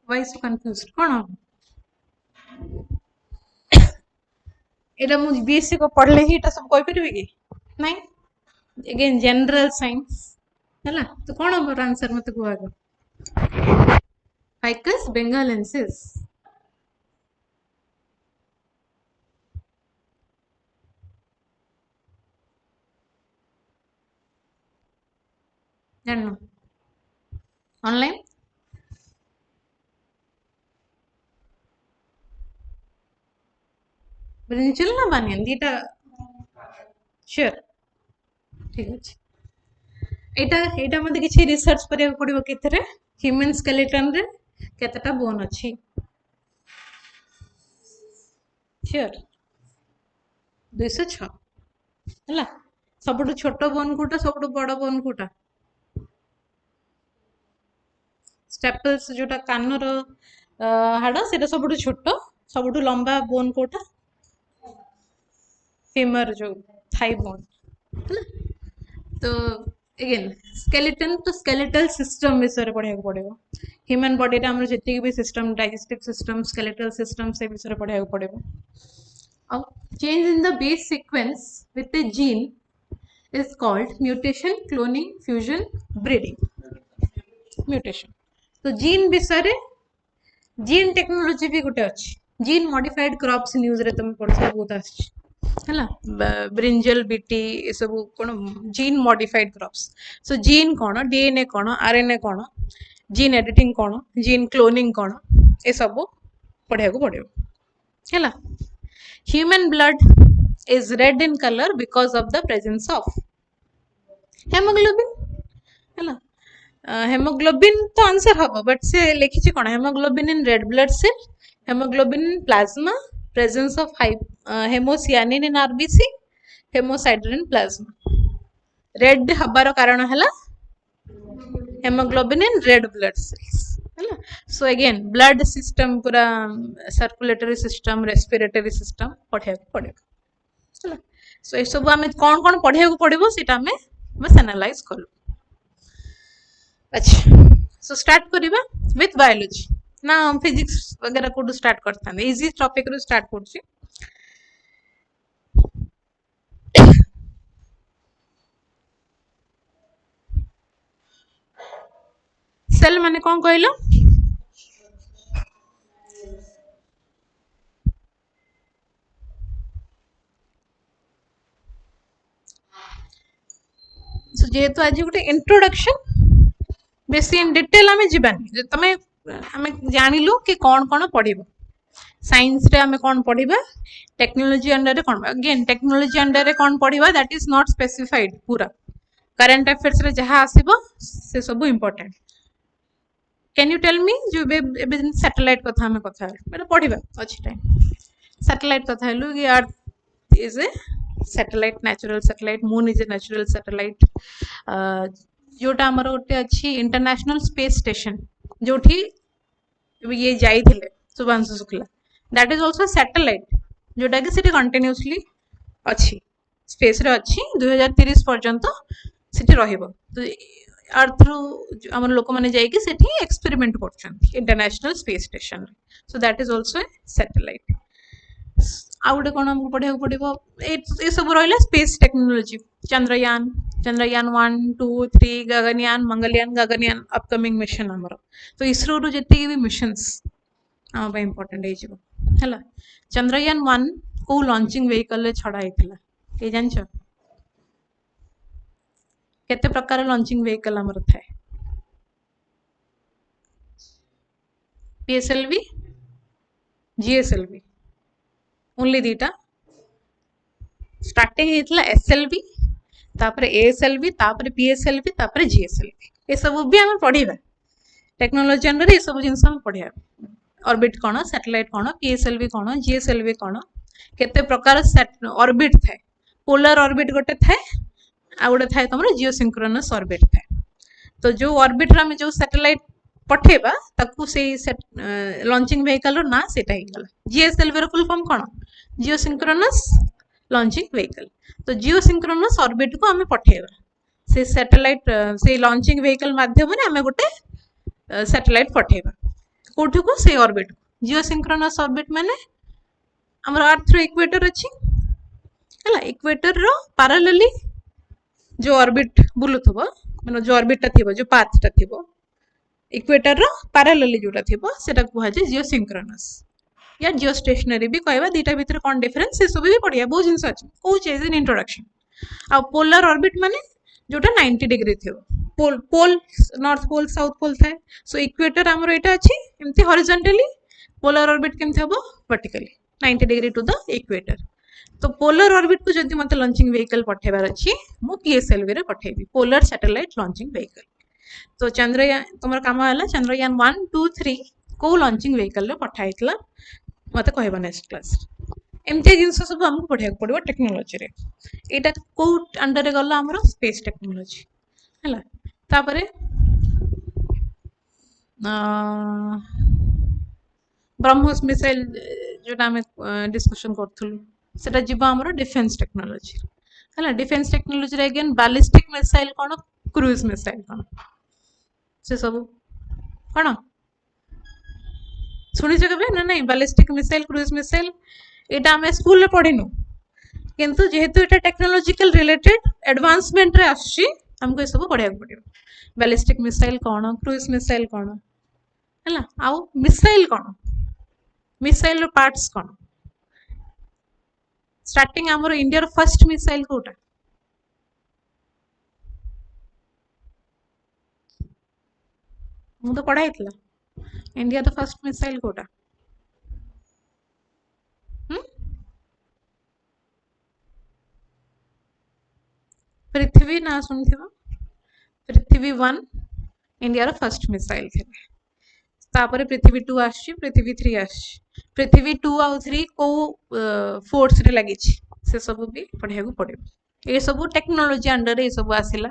वाई सो कंफ्यूज कौन हम एटा मु बीएससी को पढ़ले ही एटा सब कहि परिबे कि नहीं अगेन जनरल साइंस हैला तो कौन हम आंसर मते को आगो फाइकस बेंगालेंसिस जानो ऑनलाइन ब्रिंजल ना बनियान दीटा श्योर ठीक अच्छे एटा एटा मते किछि रिसर्च करिया पड़िबो केतरे ह्यूमन स्केलेटन रे केतटा बोन अछि श्योर 206 हैला सबटु छोट बोन कोटा सबटु बड़ बोन कोटा स्टेपल्स जोटा कानर हाड़ से सबुठ छोट सबुठ लंबा बोन कोटा फेमर जो थाई बोन है तो अगेन स्केलेटन तो स्केलेटल सिस्टम विषय पढ़ा पड़ो ह्यूमन बॉडी रे हमर जति भी system digestive system skeletal system से विषय पढ़ा पड़ो और change in the base sequence with A gene is called mutation cloning fusion breeding mutation तो जीन विषय जीन टेक्नोलोजी भी गोटे अच्छी जीन मॉडिफाइड क्रॉप्स न्यूज रे तुम पढ़ा बहुत आछी है ब्रिंजल बीटी ये सब कौन gene modified crops so gene कौन डीएनए कौन आरएनए कौन जीन एडिटिंग कौन जीन क्लोनिंग कौन ये सब पढ़ा पड़ो है human blood is red in colour because of the presence of haemoglobin है हेमोग्लोबिन तो आंसर हम बट से लिखी कौन haemoglobin in red blood cell haemoglobin in plasma presence of haemocyanin in RBC haemosiderin in plasma red हबार कारण है haemoglobin in red blood cells है सो अगेन ब्लड सिस्टम पूरा सर्कुलेटरी सिस्टम रेस्पिरेटरी सिस्टम पढ़ा पड़ो है सो ये सब आम कौन कौन पढ़ा पड़ो से बस एनालाइज कलु अच्छा सो स्टार्ट करिबा विथ बायोलॉजी ना फिजिक्स वगैरह को स्टार्ट करता है इजी टॉपिक रो स्टार्ट करछि सेल माने कौन कहलो सो जेहेतु आज गोटे इंट्रोडक्शन बेसी इन डिटेल आमे जीवानी तमे आमे जानिलु कि कौन कौन पढ़िबो साइंस रे आमे कौन पढ़िबा टेक्नोलॉजी अंडर रे कौन अगेन टेक्नोलॉजी अंडर रे कौन पढ़िबा दैट इज नॉट स्पेसिफाइड पूरा करंट अफेयर्स रे जहां आसीबो से सब important can you tell me जो सैटेलाइट कथा हमें कथा मतलब पढ़िबा अच्छी टाइम सैटेलाइट कथा हेलु कि earth is a satellite natural satellite moon is a natural satellite जोटा आमर गोटे अच्छी इंटरनेशनल स्पेस स्टेशन जो ये जाइए Shubhanshu Shukla that is also satellite जोटा कि कंटिन्यूसली अच्छी स्पेस रे अच्छी 2030 पर्यंत सिटी रहिबो तो अर्थ रु आम लोक मैंने जाइए सेठी एक्सपेरिमेंट कर International Space Station so that is also a satellite आ गोटे कौन आमको पढ़ा पड़ो ये सब रहा space technology Chandrayaan Chandrayaan 1 2 3 Gaganyaan Mangalyaan Gaganyaan upcoming mission आमर तो इसरो रु जी भी मिशंस आम इम्पोर्टेंट है चंद्रयान 1 को लॉन्चिंग व्हीकल छड़ा होता ये जान केते प्रकार लॉन्चिंग व्हीकल आमर थाए पीएसएलवी जीएसएलवी ओनली दीटा स्टार्टिंग होता एसएलवी तापर एएसएलवी तापर पीएसएलवी तापर जीएसएलवी ये सब भी आम पढ़ा टेक्नोलोजी अंडर ये सब जिनस पढ़ा ऑर्बिट कौन सैटेलाइट कौन पीएसएलवी कौन जीएसएलवी कौन केते प्रकार ऑर्बिट थाए पोलर ऑर्बिट गोटे थाए आ गोटे थाए तुम जिओसिंक्रोनस ऑर्बिट थाए तो जो ऑर्बिट रे जो सैटेलाइट पठेबा ताकू से लॉन्चिंग व्हीकल ना सेटा ही जीएसएलवी रो फुल फॉर्म कौन जिओसिंक्रोनस लॉन्चिंग व्हीकल तो जिओसिंक्रोनस ऑर्बिट को आम पठेबा से सैटेलाइट से लॉन्चिंग व्हीकल माध्यम आम गोटे सैटेलाइट पठेबा कोठू को से ऑर्बिट को जिओसिंक्रोनस ऑर्बिट माने हमर अर्थ रो इक्वेटर अछि हला इक्वेटर रो पैरेलली जो ऑर्बिट बुलुथबो माने जो ऑर्बिट ता थिबो जो पाथ ता थिबो इक्वेटर रो पैरेलली जोटा थिबो सेटा कुहा जे जिओसिंक्रोनस या जिओ स्टेशनरी भी कहबा दीटा भीतर कोन डिफरेंस से सब भी पढ़िया बहुत जिंस अछि को चीज इन इंट्रोडक्शन आ पोलर ऑर्बिट माने जोटा 90 डिग्री थिबो pole north pole south pole थाए सो इक्वेटर हमरो एटा अछि एमती हॉरिजॉन्टली पोलर ऑर्बिट केमथि हबो vertically 90 degree to the equator तो पोलर ऑर्बिट को जदि मते लॉन्चिंग व्हीकल पठेबार अछि मु पीएसएलवी रे पठेबी पोलर सैटेलाइट लॉन्चिंग व्हीकल तो चंद्रयान तुमर काम हला चंद्रयान 1 2 3 को लॉन्चिंग व्हीकल रे पठाइतला मते कहबा नेक्स्ट क्लास एमती जिनस सब हमको पढ़िया पड़ो टेक्नोलोजी रे एटा को अंडर रे गला हमरो स्पेस टेक्नोलोजी हला तापरे ब्रह्मोस मिसाइल जोटा हमें डिस्कशन करथुलु सेटा जीवा हमरो डिफेंस टेक्नोलोजी हला डिफेंस टेक्नोलोजी रे अगेन बैलिस्टिक मिसाइल कोन क्रूज मिसाइल कोन से सब कोन सुनी जगह ना नहीं बैलिस्टिक मिसाइल क्रूज मिसाइल एटा हमें स्कूल रे पढ़िनु किंतु जेहेतु एटा टेक्नोलॉजिकल रिलेटेड एडवांसमेंट रे आछि हमको ये सब पढ़िया पड़ियो बैलिस्टिक मिसाइल कोन क्रूज मिसाइल कोन हला आउ मिसाइल कोन मिसाइल रो पार्ट्स कोन स्टार्टिंग हमरो India row first missile Kota मु तो पढ़ाइतला India row first missile Kota पृथ्वी ना सुनथिबा पृथ्वी 1 इंडिया रो फर्स्ट मिसाइल थे तापर पृथ्वी 2 आछि पृथ्वी 3 आछि पृथ्वी 2 आ 3 को फोर्स रे लागि छि से सब भी पढ़िया को पड़े ये सब टेक्नोलॉजी अंडर ये सब आसिला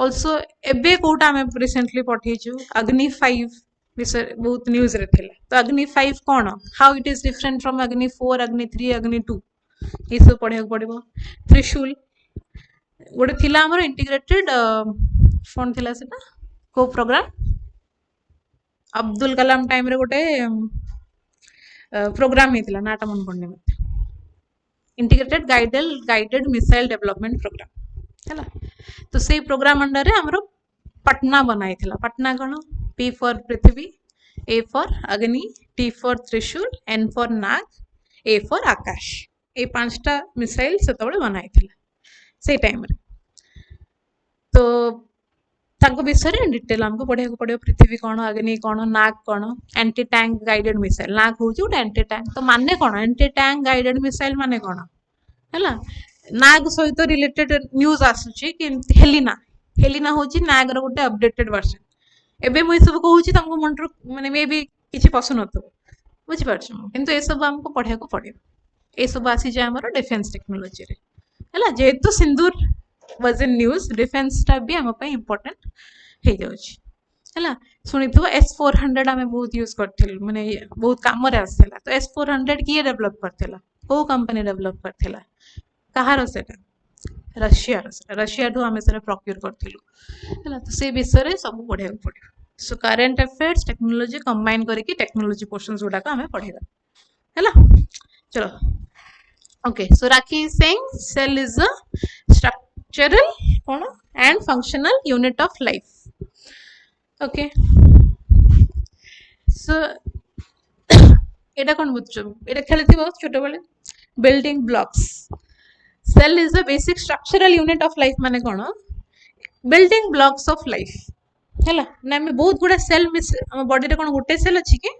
ऑल्सो एबे कोटा में रिसेंटली पठेछु अग्नि 5 विषय बहुत न्यूज रे थिला तो अग्नि 5 कोन how it is different from Agni 4 अग्नि 3 अग्नि 2 ये सब पढ़िया को पड़िबो त्रिशूल गोटे थिला हमर इंटीग्रेटेड फोन थिला सेटा को प्रोग्राम अब्दुल कलाम टाइम रे गोटे प्रोग्राम हेतिला नाटा मन पड़ने मते integrated guided missile development program हैला तो से प्रोग्राम अंडर रे हमरो पटना बनाई थिला पटना कोन P for Prithvi A for Agni T for Trishul N for Nag A for Akash ए पांचटा मिसाइल सेतबे बनाई थिला से टाइम रे तो ताको विषय रे डिटेल हमको पढ़िया को पड़ियो पृथ्वी कोन अग्नि कोन नाग कोन एंटी टैंक गाइडेड मिसाइल नाग होउची उटा एंटी टैंक तो माने कोन एंटी टैंक गाइडेड मिसाइल माने कोन हैला नाग सहित रिलेटेड न्यूज आसुची कि हेलिना हेलिना होची नाग रो गोटे अपडेटेड वर्जन एबे मुई सब कहूची तुमको मन माने मे भी किछि पसंद होतो बुझि पाछो किंतु ए सब हमको पढ़िया को पड़ियो ए सब आसी जे हमरो डिफेंस टेक्नोलॉजी रे हैला जेतु सिंदूर वाज इन न्यूज डिफेंस टा भी हम पे इंपोर्टेंट हे जाउची हैला सुनिथबो S400 हमें बहुत यूज करथिल माने बहुत काम रे आसला तो S400 किए डेवलप करथिला को कंपनी डेवलप करथिला कहार सेटा रशिया रशिया ठू आम से प्रोक्योर करूँ तो से विषय सब पढ़ा पड़ो सो करेन्ट अफेयर्स टेक्नोलोजी कंबाइन करके टेक्नोलोजी पोर्शंस गुड़ाक आम पढ़ा है चलो okay so rakhi is saying cell is a structural कौन and functional unit of life okay so एटा कौन बुझ एटा खेली छोट बेले building blocks cell is the basic structural unit of life माने कौन बिल्डिंग ब्लॉक्स ऑफ लाइफ है ना आम बहुत गुड़ा सेल आम बॉडी रे कौन गोटे सेल अच्छी कि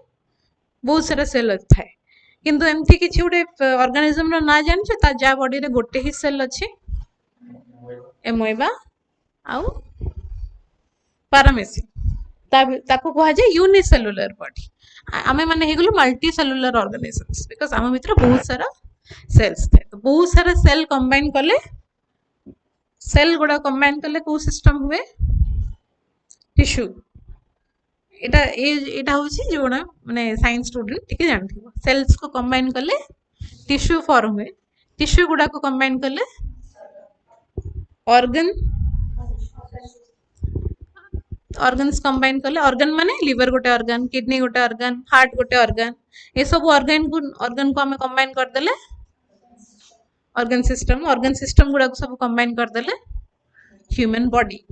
बहुत सारा सेल थाए किंतु एमती किसी गोटे ऑर्गेनिज्म ना जानछ ता जा बॉडी रे गोटे ही सेल अच्छी एमोइबा आउ पैरामेसिन ताको कहा जाए यूनिसेलुलर बॉडी आमे माने हे गलो मल्टी सेलुलर ऑर्गेनिजम्स बिकॉज़ आम भीतर बहुत सारा सेल्स थे तो बहुत सारा सेल कंबाइन कले सेल गुड़ा कंबाइन कले को सिस्टम हुए टिश्यू एटा होची जोना माने साइंस स्टूडेंट ठीक जानथिबो सेल्स को कंबाइन कले टिश्यू फॉर्म हुए टिश्यू गुड़ा को कंबाइन कले ऑर्गन ऑर्गन्स कंबाइन कले ऑर्गन माने लिवर गोटे ऑर्गन किडनी गोटे ऑर्गन हार्ट गोटे ऑर्गन ये सब ऑर्गन को हमें कंबाइन कर देले ऑर्गन सिस्टम गुड़ा सब कंबाइन कर देले ह्यूमन बॉडी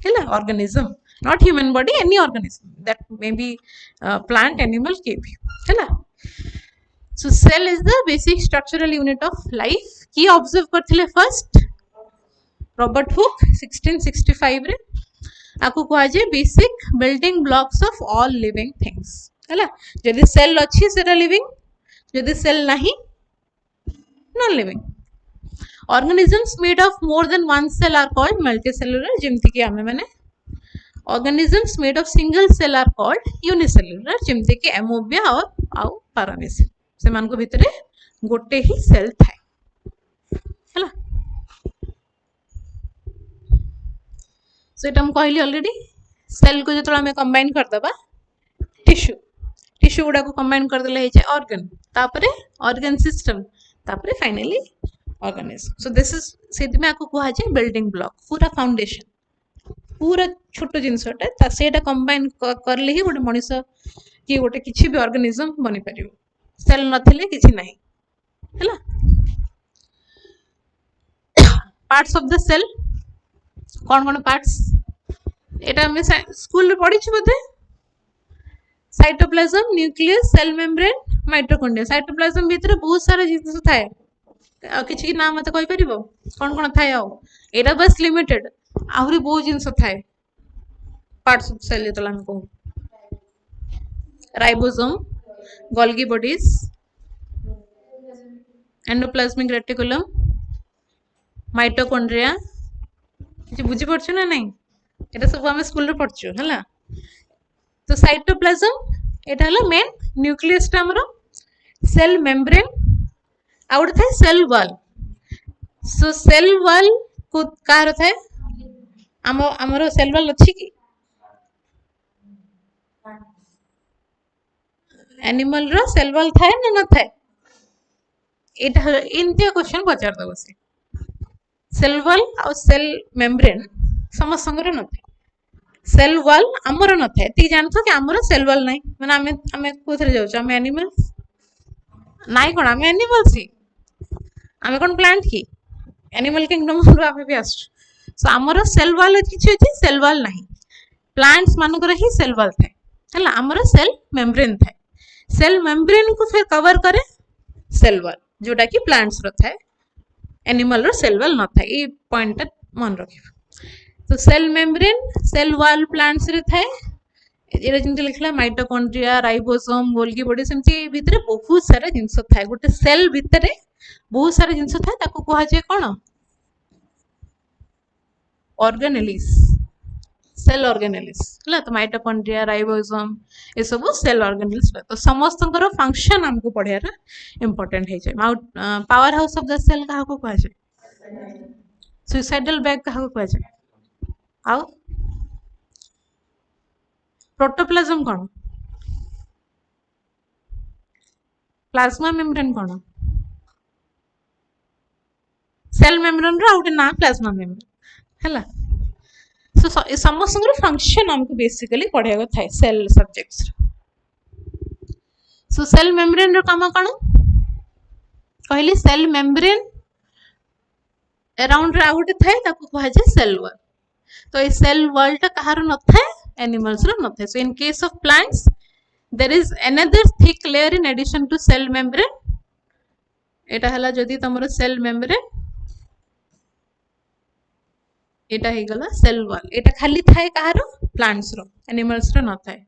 है organism not human body any organism that may be plant animal के भी है so cell is the basic structural unit of life की ऑब्जर्व करथिले फर्स्ट रॉबर्ट हुक 1665 रे आपको कहा जाए basic building blocks of all living things है जदि सेल अच्छी सेटा लिविंग जदि सेल नहीं non living organisms made of more than one cell are called multicellular जेमती कि आमे माने organisms made of single cell are called unicellular जेमती कि एमोबिया और आउ पैरामेसिन से मान को भितरे गोटे ही सेल थाए हैला सो एटा हम कहली ऑलरेडी सेल को जो आम कंबाइन करदबा टिश्यू गुड़ा को कंबाइन कर देले है ऑर्गन तापरे ऑर्गन सिस्टम तापरे finally organism so this is सेति में आपको कहा जाए बिल्डिंग ब्लॉक पूरा फाउंडेशन पूरा छोट जिनसटा सेटा कंबाइन करले ही गोटे मनीष कि गोटे किसी भी ऑर्गेनिज्म बनी पारियो सेल नथिले किछि नाही हैला पार्ट्स ऑफ द सेल कौन पार्ट्स एटा हमें स्कूल पढ़ी बोधे cytoplasm nucleus cell membrane mitochondria cytoplasm भीतर बहुत सारा जिनिस थाए किछि की नाम मते कहि परिबो कौन थाए एटा बस लिमिटेड आहुरी बहुत जिनिस थाए पार्ट्स ऑफ सेल जेतला हम कहू ribosome Golgi bodies endoplasmic reticulum mitochondria किसी बुझी पड़छ ना नहीं एटा सब हम स्कूल रे पढ़छु हला तो साइटोप्लाज्म एटा हला मेन न्यूक्लियस टा हमरो सेल मेम्ब्रेन आउट थाए cell wall so cell wall को कार थाए हमरो सेल वॉल अछि की एनिमल रो सेल वॉल थाए ना न थाए एटा इंतिया क्वेश्चन पचार दबो से सेल वॉल और सेल मेम्ब्रेन समस्त न थे सेल वॉल आमर न थे ती जानथो कि आमर सेल वॉल नहीं माने आमे कोथरे जाउछ आमे एनिमल्स नाइ कोन आमे एनिमल्स ही आमे कोन प्लांट की एनिमल किंगडम रो आमे भी आछ सो आमर सेल वॉल किछि अछि सेल वॉल नहीं प्लांट्स मानकर ही सेल वॉल थे हला आमर सेल मेम्ब्रेन थे सेल मेम्ब्रेन को फिर कवर करे सेल वॉल जोटा कि प्लांट्स रो थे एनिमल रो सेल वॉल न था ये पॉइंट मन रखियो तो cell membrane cell wall plants रे थाए एरा जिंते लिखला माइटोकॉन्ड्रिया राइबोसोम गोल्गी बॉडी सेमती भितरे बहुत सारा जिंस थाए गोटे सेल भितरे बहुत सारा जिंस थाए ताको कहा जाय कोन ऑर्गेनेलिस सेल ऑर्गेनेलिस हला तो माइटोकॉन्ड्रिया राइबोसोम ए सब सेल ऑर्गेनेलिस तो समस्त फंक्शन हमको पढ़ियार इंपोर्टेंट है power house of the cell कहा को कहा जाए सुइसाइडल बैग कहा को कहा जाए आउ प्रोटोप्लाज्म कौन प्लाज्मा मेम्ब्रेन कौन सेल मेम्ब्रेन रो आउटे ना प्लाज्मा मेम्ब्रेन हैला सो समस्त फंक्शन हमको बेसिकली पढ़िया था cell subjects so cell membrane रो काम कौन कहली सेल मेम्ब्रेन अराउंड रे आउटे थाए ताको कहा जाए सेल वॉल तो ये सेल वॉल टा कहार न थाए एनिमल्स रो न थाए so in case of plants there is another thick layer in addition to cell membrane एटा हला जदी तमरो सेल मेम्ब्रेन एटा हे गला सेल वॉल एटा खाली थाए कहारो प्लांट्स रो एनिमल्स रो न थाए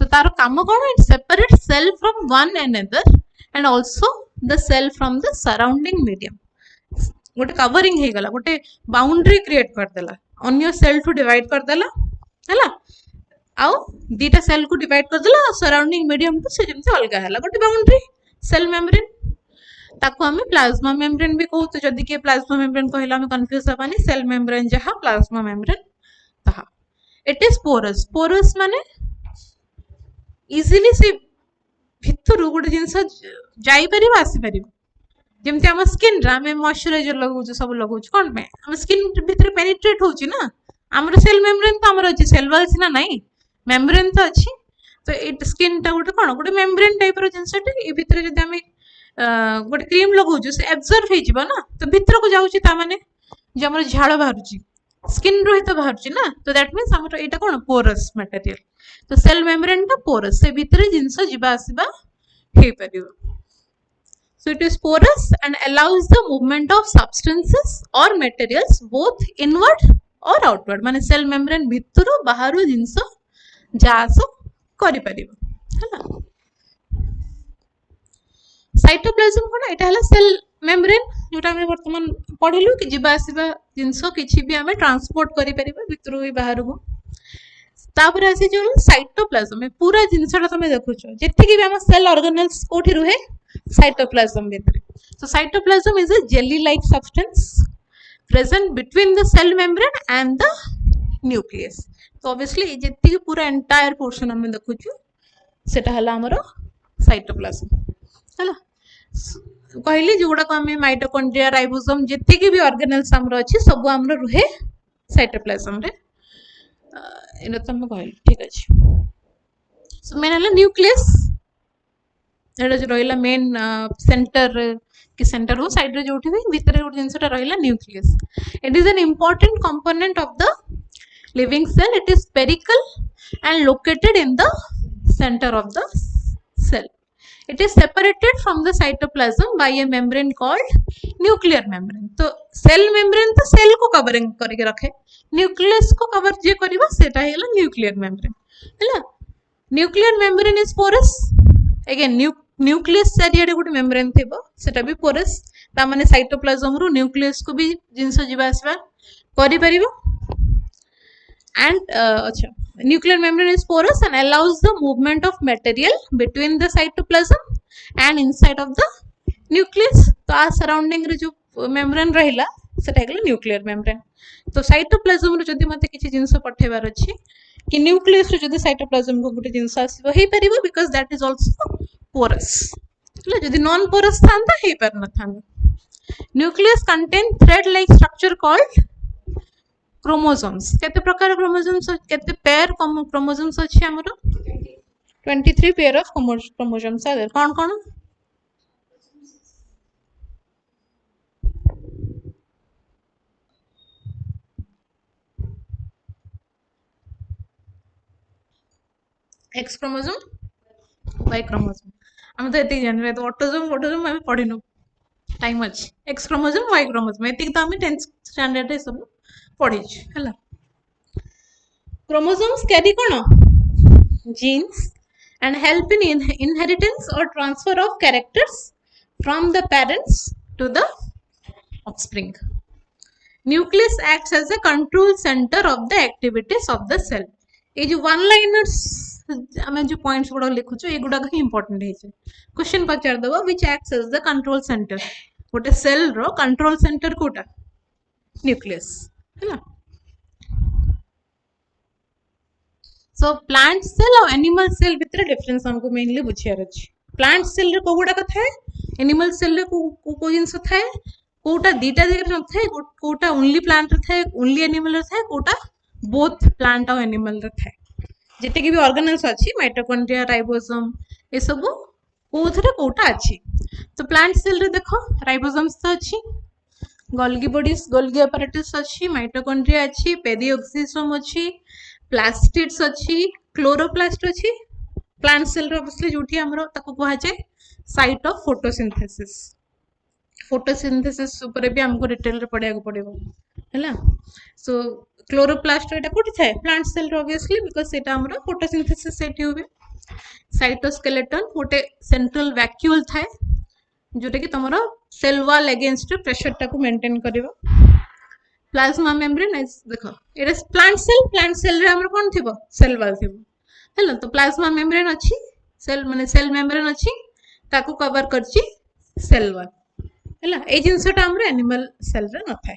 तो तारो काम कोन it separate cell from one another and also the cell from the surrounding medium गोटे कवरिंग हे गला गोटे बाउंड्री क्रिएट कर देला अन्य सेल टू डिवाइड कर देला हैला आउ दीटा सेल को डिवाइड कर देला सराउंडिंग मीडियम टू से जेमते अलगा हैला गोटे बाउंड्री सेल मेम्ब्रेन ताको हमें प्लाज्मा मेम्ब्रेन भी कहू तो जदी के प्लाज्मा मेम्ब्रेन कहला हमें कंफ्यूज हबानी सेल मेम्ब्रेन जहा प्लाज्मा मेम्ब्रेन तहा इट इज पोरस पोरस माने इजीली से भितरु गोटे जिंस जाई परिबा आसी परिबा जेमते हम स्किन रा में मॉइस्चराइजर लगौ सब लगौ कोन पे हम स्किन भीतर पेनिट्रेट होची ना हमर सेल मेम्ब्रेन तो हमर अछि सेल वॉल सिना नाही मेम्ब्रेन तो अछि तो इट स्किन टा गोटे कोन गोटे मेम्ब्रेन टाइप रो जिंसटे ए भीतर जदी हम गोटे क्रीम लगौ से एब्जॉर्ब हे जिवो ना तो भीतर को जाउची ता माने जे हमर झाळ बाहरुची स्किन रो हित बाहरुची ना तो दैट मींस हमर एटा कोन पोरस मटेरियल तो सेल मेम्ब्रेन टा पोरस से भीतर जिंस जिबा आसीबा हे परिबो so it is porous and allows the movement of substances or materials both inward or outward माने सेल मेम्ब्रेन भितरो बाहरो जिंस जासो करि परिबो हैला साइटोप्लाज्म कोन एटा हला सेल मेम्ब्रेन जोटा हम वर्तमान पढिलु कि जिबा आसीबा जिंस किछि भी हमें ट्रांसपोर्ट करि परिबो भितरो ही बाहरो को तापर आसी जो साइटोप्लाज्म पूरा जिंसटा तमे देखुछो जेति कि भी हम सेल ऑर्गेनेल्स कोठी रुहे cytoplasm भितर so cytoplasm is a jelly like substance present between the cell membrane and the nucleus so obviously जेति पूरा entire portion हम देखुछु सेटा हला हमरो cytoplasm हला कहली जोडा को हम माइटोकॉन्ड्रिया राइबोसोम जेति कि भी ऑर्गेनेल्स हमरो अछि सब हमरो रुहे cytoplasm रे एना त हम कहली ठीक अछि so मेन हला न्यूक्लियस एटा जो रहिला मेन सेंटर कि सेंटर हो साइड रे जोठी भी भीतर गोटे जिंसटा रहिला nucleus it is an important component of the living cell it is spherical and located in the center of the cell it is separated from the cytoplasm by a membrane called nuclear membrane तो cell membrane तो cell को covering करके रखे nucleus को cover जे करबा सेटा हेला न्यूक्लियर मेम्ब्रेन हैला nuclear membrane is porous again nucleus चारियाडे गोटे मेम्ब्रेन थिबो सेटा भी पोरस ता माने साइटोप्लाज्म रो न्यूक्लियस को भी जिंस जिबा आसबा करि परिबो एंड अच्छा nuclear membrane is porous and allows the movement of material between the cytoplasm and inside of the nucleus तो आ सराउंडिंग रे जो मेम्ब्रेन रहिला सेटा हेगला न्यूक्लियर मेम्ब्रेन तो साइटोप्लाज्म रो जदी मते किछि जिंस पठेबार अछि कि न्यूक्लियस रो जदी साइटोप्लाज्म को गुटे जिंस आसीबो हे परिबो because that is also porous हला जदी नॉन पोरस थांता हे पर न थांता nucleus contain thread like structure called chromosomes केते प्रकार क्रोमोसोम्स केते पेयर क्रोमोसोम्स अछि हमरो 23 पेयर ऑफ क्रोमोसोम्स आर कोन कोन एक्स क्रोमोसोम वाई क्रोमोसोम हम तो एति जान तो ऑटोसोम हम पढिनु टाइम अछि एक्स क्रोमोसोम वाई क्रोमोसोम एति तो हम 10th स्टैंडर्ड रे सब पढि छि हला chromosomes carry cone genes and help in inheritance or transfer of characters from the parents to the offspring. Nucleus acts as a control center of the activities of the cell. ये जो one liners हमें जो points गुड़ा लिखु छो ये गुड़ा का important है इसे question पचार दबा which acts as the control center what a cell row control center Kota nucleus है ना so plant cell और animal cell भितर difference हमको mainly बुझियार अछि plant cell रे को गुड़ा का थाए animal cell रे को जिंस थाए कोटा दीटा जगह न थाए कोटा ओनली प्लांट रे थाए ओनली एनिमल रे थाए कोटा बोथ प्लांट और एनिमल रे थाए जेते कि भी ऑर्गेनेल्स अछि माइटोकॉन्ड्रिया राइबोसोम ए सब कोथरे कोटा अछि तो प्लांट सेल रे देखो राइबोसोम्स तो अछि गोल्गी बॉडीज गोल्गी apparatus अछि माइटोकॉन्ड्रिया अछि पेरिओक्सिसोम अछि प्लास्टिड्स अछि क्लोरोप्लास्ट अछि प्लांट सेल रे ऑब्वियसली जोठी हमरो ताको कहा जाय साइट ऑफ फोटोसिंथेसिस फोटोसिंथेसिस ऊपर भी हमको डिटेल रे पढ़िया को पड़िबो हैला सो क्लोरोप्लास्ट एटा कोठी थाए प्लांट सेल रे ऑब्वियसली बिकॉज़ सेटा हमरो फोटोसिंथेसिस सेठी होबे साइटोस्केलेटन गोटे सेंट्रल वैक्यूल थाए जोटा कि तुमरो सेल वॉल अगेंस्ट प्रेशर टाको मेंटेन करिवो प्लाज्मा मेम्ब्रेन देखो एटा प्लांट सेल रे हमर कोन थिबो सेल वॉल थिबो हैला तो प्लाज्मा मेम्ब्रेन अछि सेल माने सेल मेम्ब्रेन अछि ताको कवर करछि सेल वॉल हैला ए जिंसटा हमर एनिमल सेल रे न थाए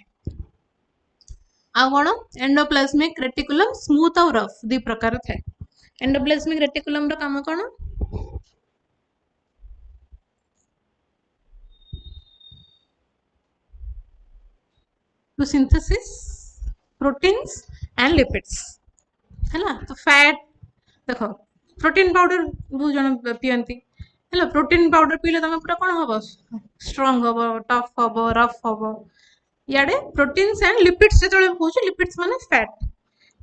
आ कोन एंडोप्लाज्मिक रेटिकुलम स्मूथ और रफ दी प्रकार थाए एंडोप्लाज्मिक रेटिकुलम रो काम कोन to synthesis proteins and lipids हैला तो फैट देखो प्रोटीन पाउडर बहुत जन पियंती हैला प्रोटीन पाउडर पीले तमे पूरा कोन हबो स्ट्रांग हबो टफ हबो रफ हबो याडे प्रोटीन्स एंड लिपिड्स जेतले कहू लिपिड्स माने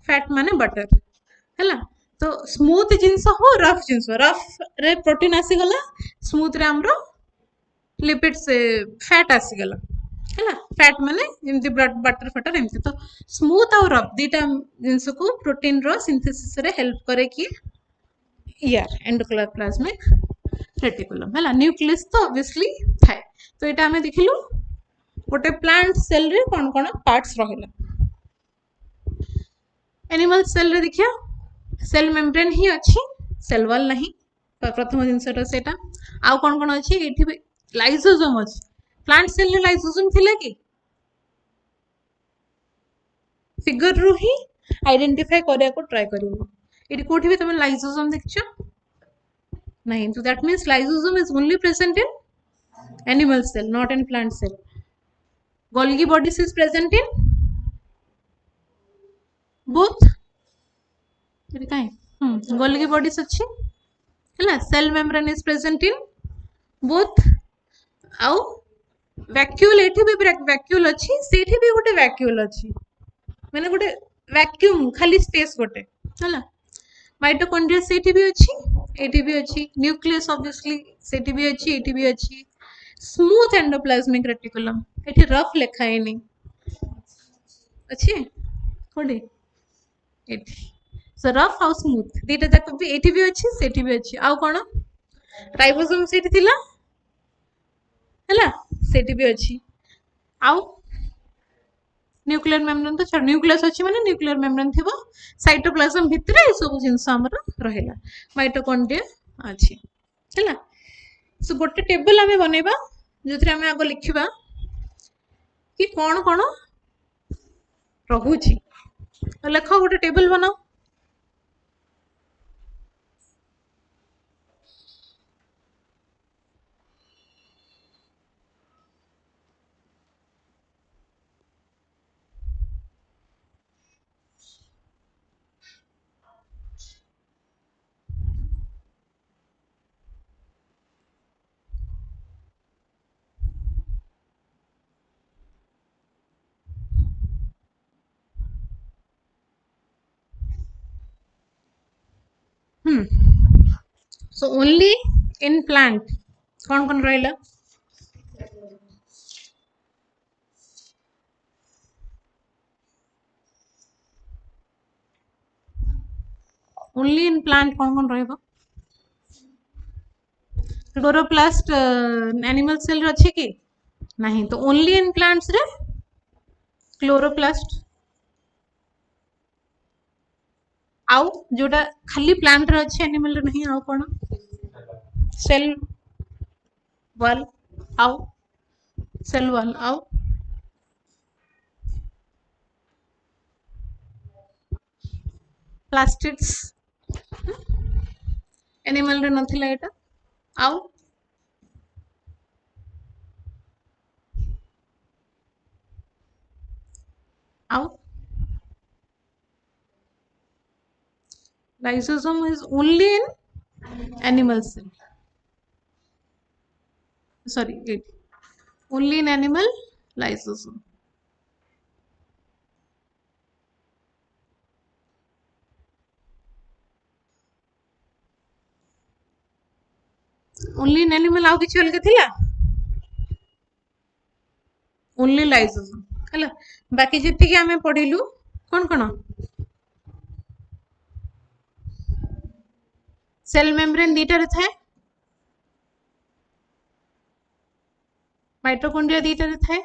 फैट माने बटर हैला तो स्मूथ जिंस हो रफ रे प्रोटीन आसी गला स्मूथ रे हमरो लिपिड्स फैट आसी गला हैला फैट माने जेमती बटर फटर एमती तो स्मूथ और रफ दीटा जिंस को प्रोटीन रो सिंथेसिस रे हेल्प करे कि यार एंडोप्लाज्मिक रेटिकुलम हैला न्यूक्लियस तो ऑब्वियसली थाए तो एटा हमें देखिलु गोटे प्लांट सेल रे कोन कोन पार्ट्स रहिला एनिमल सेल रे देखिया सेल मेम्ब्रेन ही अछि सेल वॉल नहीं प्रथम जिनसटा सेटा आ कोन कोन अछि एठी लाइसोसोम अछि प्लांट सेल रे लाइसोसोम थिला कि फिगर रु ही आइडेंटिफाई करिया को ट्राई करिवो एठी कोठी भी तुम लाइसोसोम देखछो नहीं तो that means lysosome is only present in animal cell not in plant cell golgi bodies is present in both golgi bodies अच्छी है ना cell membrane is present in both आउ vacuole एठी भी vacuole अच्छी सेठी भी गोटे vacuole अच्छी माने गोटे vacuum खाली space गोटे है ना माइटोकॉन्ड्रिया सेठी भी अच्छी एठी भी अच्छी न्यूक्लियस ऑब्वियसली सेठी भी अच्छी एठी भी अच्छी स्मूथ एंडोप्लाज्मिक रेटिकुलम एठी रफ लेखा है नहीं अच्छी कोडी एठी सो रफ हाउ स्मूथ दीटा जाक भी एठी भी अच्छी सेठी भी अच्छी आउ कोन राइबोसोम सेठी थिला हैला सेठी भी अच्छी आउ न्यूक्लियर मेम्ब्रेन तो छोड़ न्यूक्लियस अच्छी माने न्यूक्लियर मेम्ब्रेन थिबो साइटोप्लाज्म भितरे ए सब जिंस हमर रहेला माइटोकॉन्ड्रिया अच्छी हैला सो गोटे टेबल हमें बनेबा जोथरे हमें आगो लिखिबा कि कोन कोन रहुची तो लेखो गोटे टेबल बनाओ so only in plant कौन कौन रहिला only in plant कौन रहइबो क्लोरोप्लास्ट एनिमल सेल रे अछि कि नहीं तो only in plants रे क्लोरोप्लास्ट आउ जोटा खाली प्लांट रे अछि एनिमल रे नहीं आउ कोन सेल वॉल आउ सेल वॉल आउ प्लास्टिड्स एनिमल रे नथिला एटा आउ Out. Lysosome is only in animal cell. Sorry, it only in animal lysosome. Only in animal आउ किछि अलग थिला ओनली लाइसोसोम हला बाकी जेति कि हमें पढिलु कोन कोन सेल मेम्ब्रेन दीटा रे थाए माइटोकॉन्ड्रिया दीटा रे थाए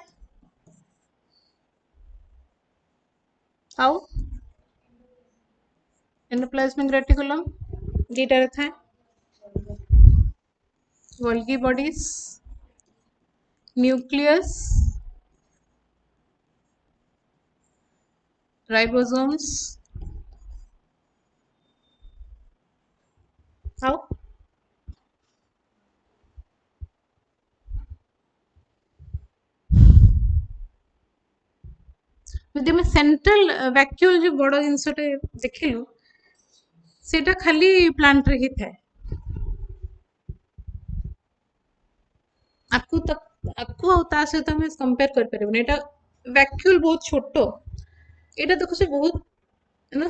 आउ एंडोप्लाज्मिक रेटिकुलम दीटा रे थाए गोल्गी बॉडीज न्यूक्लियस राइबोसोम्स आउ यदि मैं सेंट्रल वैक्यूल जो बड़ जिनसटे देखिलु सेटा खाली प्लांट रे ही थाए आपको तक आपको आ ता सहित हम कंपेयर कर परिबन एटा वैक्यूल बहुत छोटो एटा देखो से बहुत you know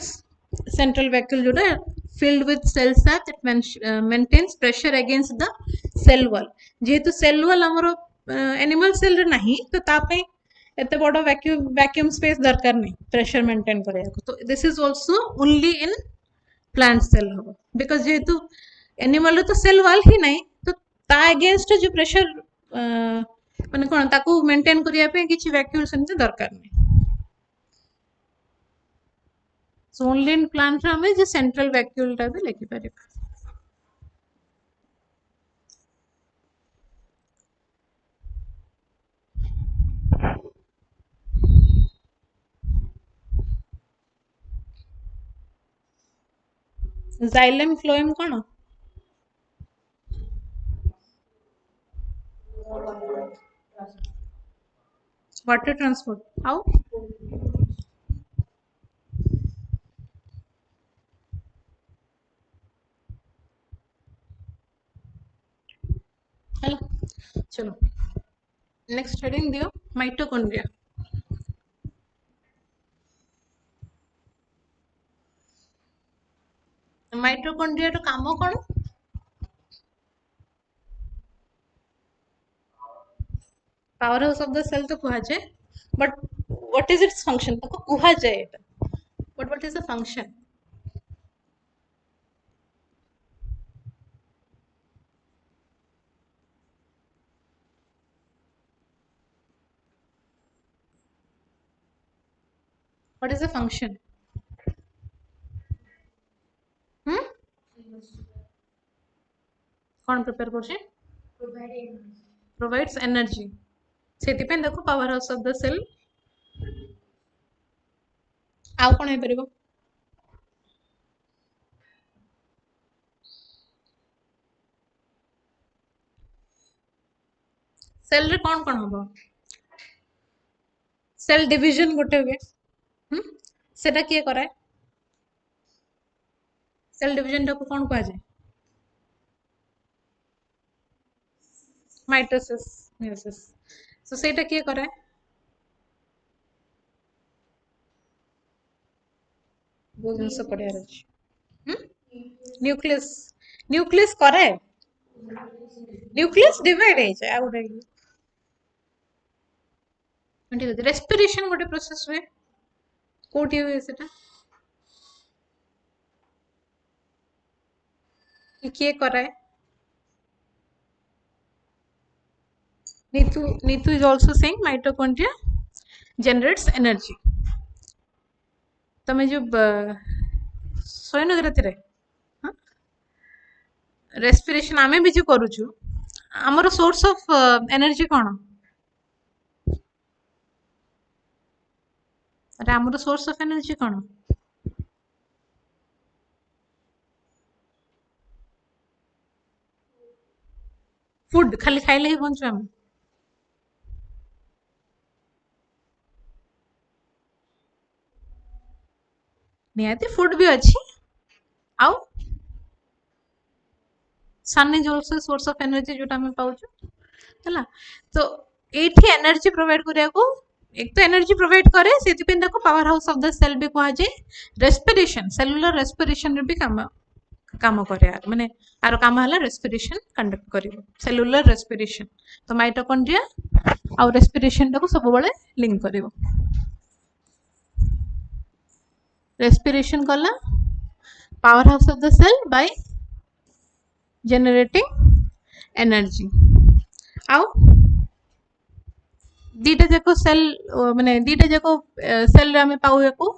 central vacuole जोटा filled with cell sap that maintains pressure against the cell wall जेहेतु cell wall हमरो animal cell रे नहीं तो ता पे एते बड़ वैक्यूम स्पेस दरकार नहीं प्रेशर मेंटेन करिया को तो this is also only in plant cell हो बिकॉज जेहेतु एनिमल तो सेल वॉल ही नहीं तो ता अगेंस्ट जो प्रेशर माने कोन ताको मेंटेन करिया पे किछि वैक्यूल सेमते दरकार नहीं सो ओनली इन प्लांट रे हमें जे सेंट्रल वैक्यूल टा भी लिखि परिबा जाइलम फ्लोएम कोन वाटर ट्रांसपोर्ट हाउ हेलो चलो नेक्स्ट हेडिंग दियो माइटोकॉन्ड्रिया माइटोकॉन्ड्रिया रो काम कोन power house of the cell तो कुहा जाए but what is its function ताको कुहा जाए एटा but what is the function what is the function हम कौन प्रिपेयर करछे प्रोवाइड्स एनर्जी सेति पे देखो power house of the cell आउ कोन हे परबो सेल रे कौन कौन हबो सेल डिवीजन गोटे हुए हम सेटा किए कराए सेल डिवीजन टाको कौन कहा जाए माइटोसिस मियोसिस सो सेटा किए कराए वो जिनस पढ़ियार अछि न्यूक्लियस न्यूक्लियस करे न्यूक्लियस डिवाइड है जाए आउ रेस्पिरेशन गोटे प्रोसेस हुए कोठी हुए सेटा किए कराए Neetu is also saying mitochondria generates energy तमे जो सोयन ग्रथि रे रेस्पिरेशन आमे भी जो करूछु हमर सोर्स ऑफ एनर्जी कोन अरे हमर source of energy cone food खाली खाइले ही बंचु हम। निहाती फूड भी अच्छी आउ sun is also source of energy जोटा हम पाउछु हैला तो एठी एनर्जी प्रोवाइड करिया को एक तो एनर्जी प्रोवाइड करे सेति पे ताको power house of the cell भी कहा जाए रेस्पिरेशन सेलुलर रेस्पिरेशन रे भी काम काम करे यार माने आरो काम हला रेस्पिरेशन कंडक्ट करिवो सेलुलर रेस्पिरेशन तो माइटोकॉन्ड्रिया आ रेस्पिरेशन टाको सब बळे लिंक करिवो रेस्पिरेशन कला power house of the cell by generating energy आउ दीटा जाको सेल माने दीटा जाको सेल रे हमें पाउ याको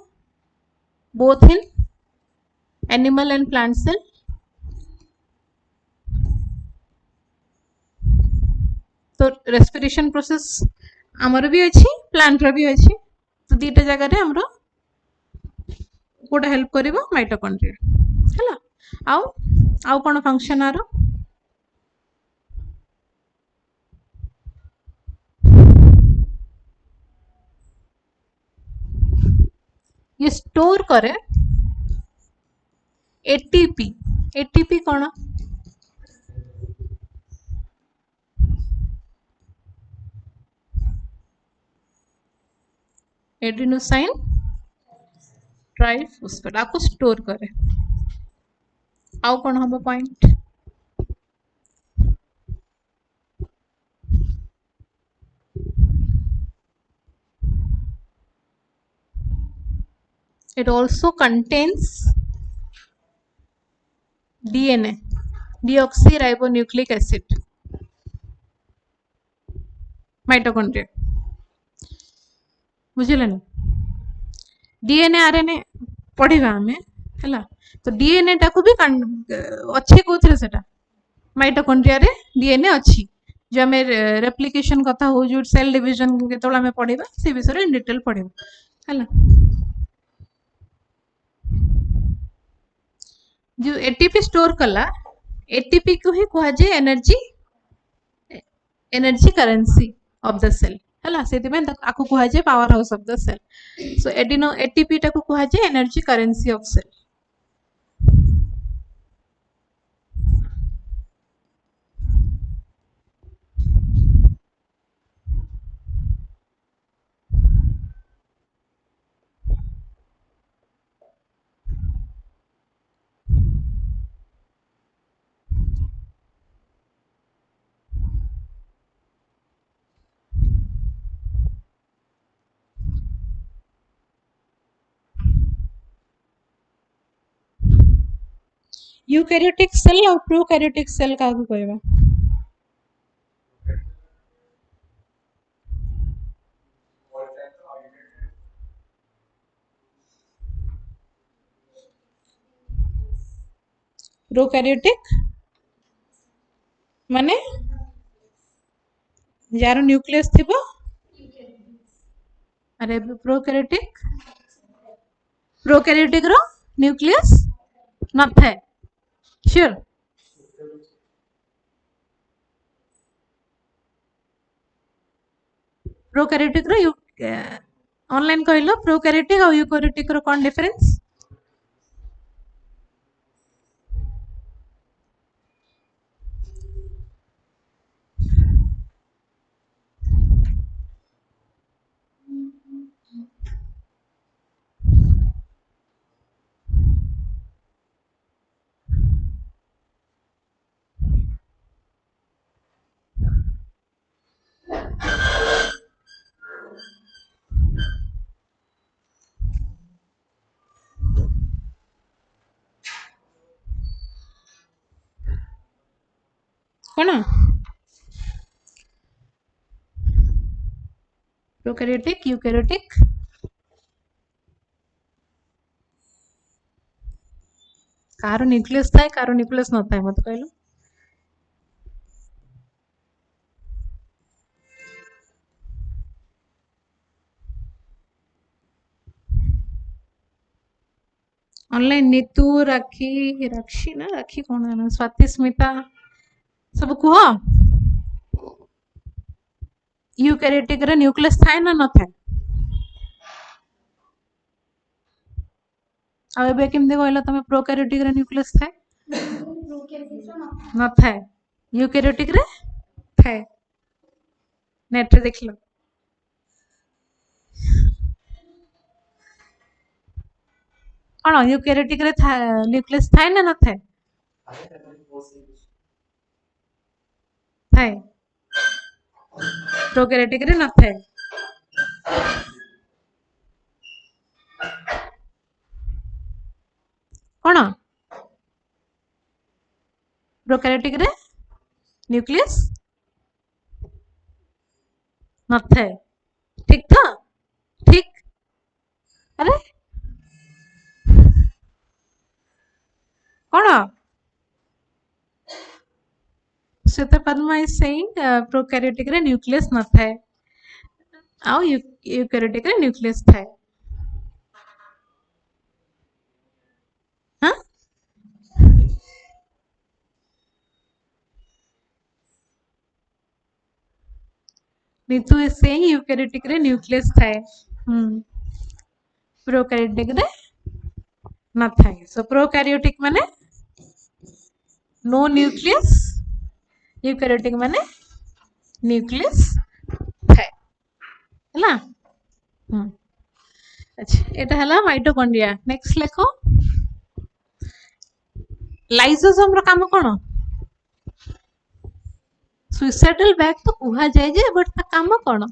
both in animal and plant cell तो रेस्पिरेशन प्रोसेस आमर भी अच्छी प्लांट रो भी अच्छी तो दीटा जगह रे हमरो कोटा हेल्प करिवो माइटोकॉन्ड्रिया हैला आउ आउ कोन फंक्शन आरो ये स्टोर करे एटीपी एटीपी कोन एडिनोसाइन ट्राइफॉस्फेट आपको स्टोर करे आउ कोन हम point it also contains DNA deoxyribonucleic acid mitochondria बुझिलेन डीएनए आरएनए पढ़िबा हमें हैला तो डीएनए टाको भी अच्छे कोथरे सेटा माइटोकॉन्ड्रिया रे डीएनए अच्छी जो हमें रेप्लिकेशन कथा हो जो सेल डिवीजन केतोला हमें पढ़िबा से विषय इन डिटेल पढ़िबा हैला जो एटीपी स्टोर कला एटीपी को ही कहा जाए energy currency of the cell हैला सेति में आको कहा जाए power house of the cell so ATP टा को कहा जाए energy currency of cell eukaryotic cell और प्रोकैरियोटिक सेल का कहबा प्रोकैरियोटिक माने जार न्यूक्लियस थिबो अरे प्रोकैरियोटिक रो न्यूक्लियस न थाए श्योर प्रोकैरियोटिक रो ऑनलाइन कहलो प्रोकैरियोटिक और यूकैरियोटिक रो कोन डिफरेंस कोन प्रोकैरियोटिक यूकैरियोटिक कार न्यूक्लियस थाए कार न्यूक्लियस न थाए मत कहलो ऑनलाइन नीतू राखी राक्षी ना राखी कौन है ना स्वाति स्मिता सब कुह यूकैरियोटिक रे न्यूक्लियस थाए ना न थाए आ एबे केमते कहला तमे प्रोकैरियोटिक रे न्यूक्लियस थाए न थाए यूकैरियोटिक रे थाए नेट रे देखलो कौन यूकैरियोटिक रे न्यूक्लियस थाए ना न थाए थाए प्रोकैरियोटिक रे न थाए कौन प्रोकैरियोटिक रे न्यूक्लियस न थाए ठीक था ठीक अरे कौन Shweta Padma is saying prokaryotic रे न्यूक्लियस न थाए आउ यूकैरियोटिक रे न्यूक्लियस थाए हाँ नीतू इज सेइंग यूकैरियोटिक रे न्यूक्लियस थाए प्रोकैरियोटिक रे न थाए सो प्रोकैरियोटिक माने नो न्यूक्लियस यूकैरियोटिक माने न्यूक्लियस थाए हला अच्छा एटा हला माइटोकॉन्ड्रिया नेक्स्ट लेखो लाइसोसोम रो काम कोन सुइसाइडल बैग तो कुहा जाय जे बट ता काम कोन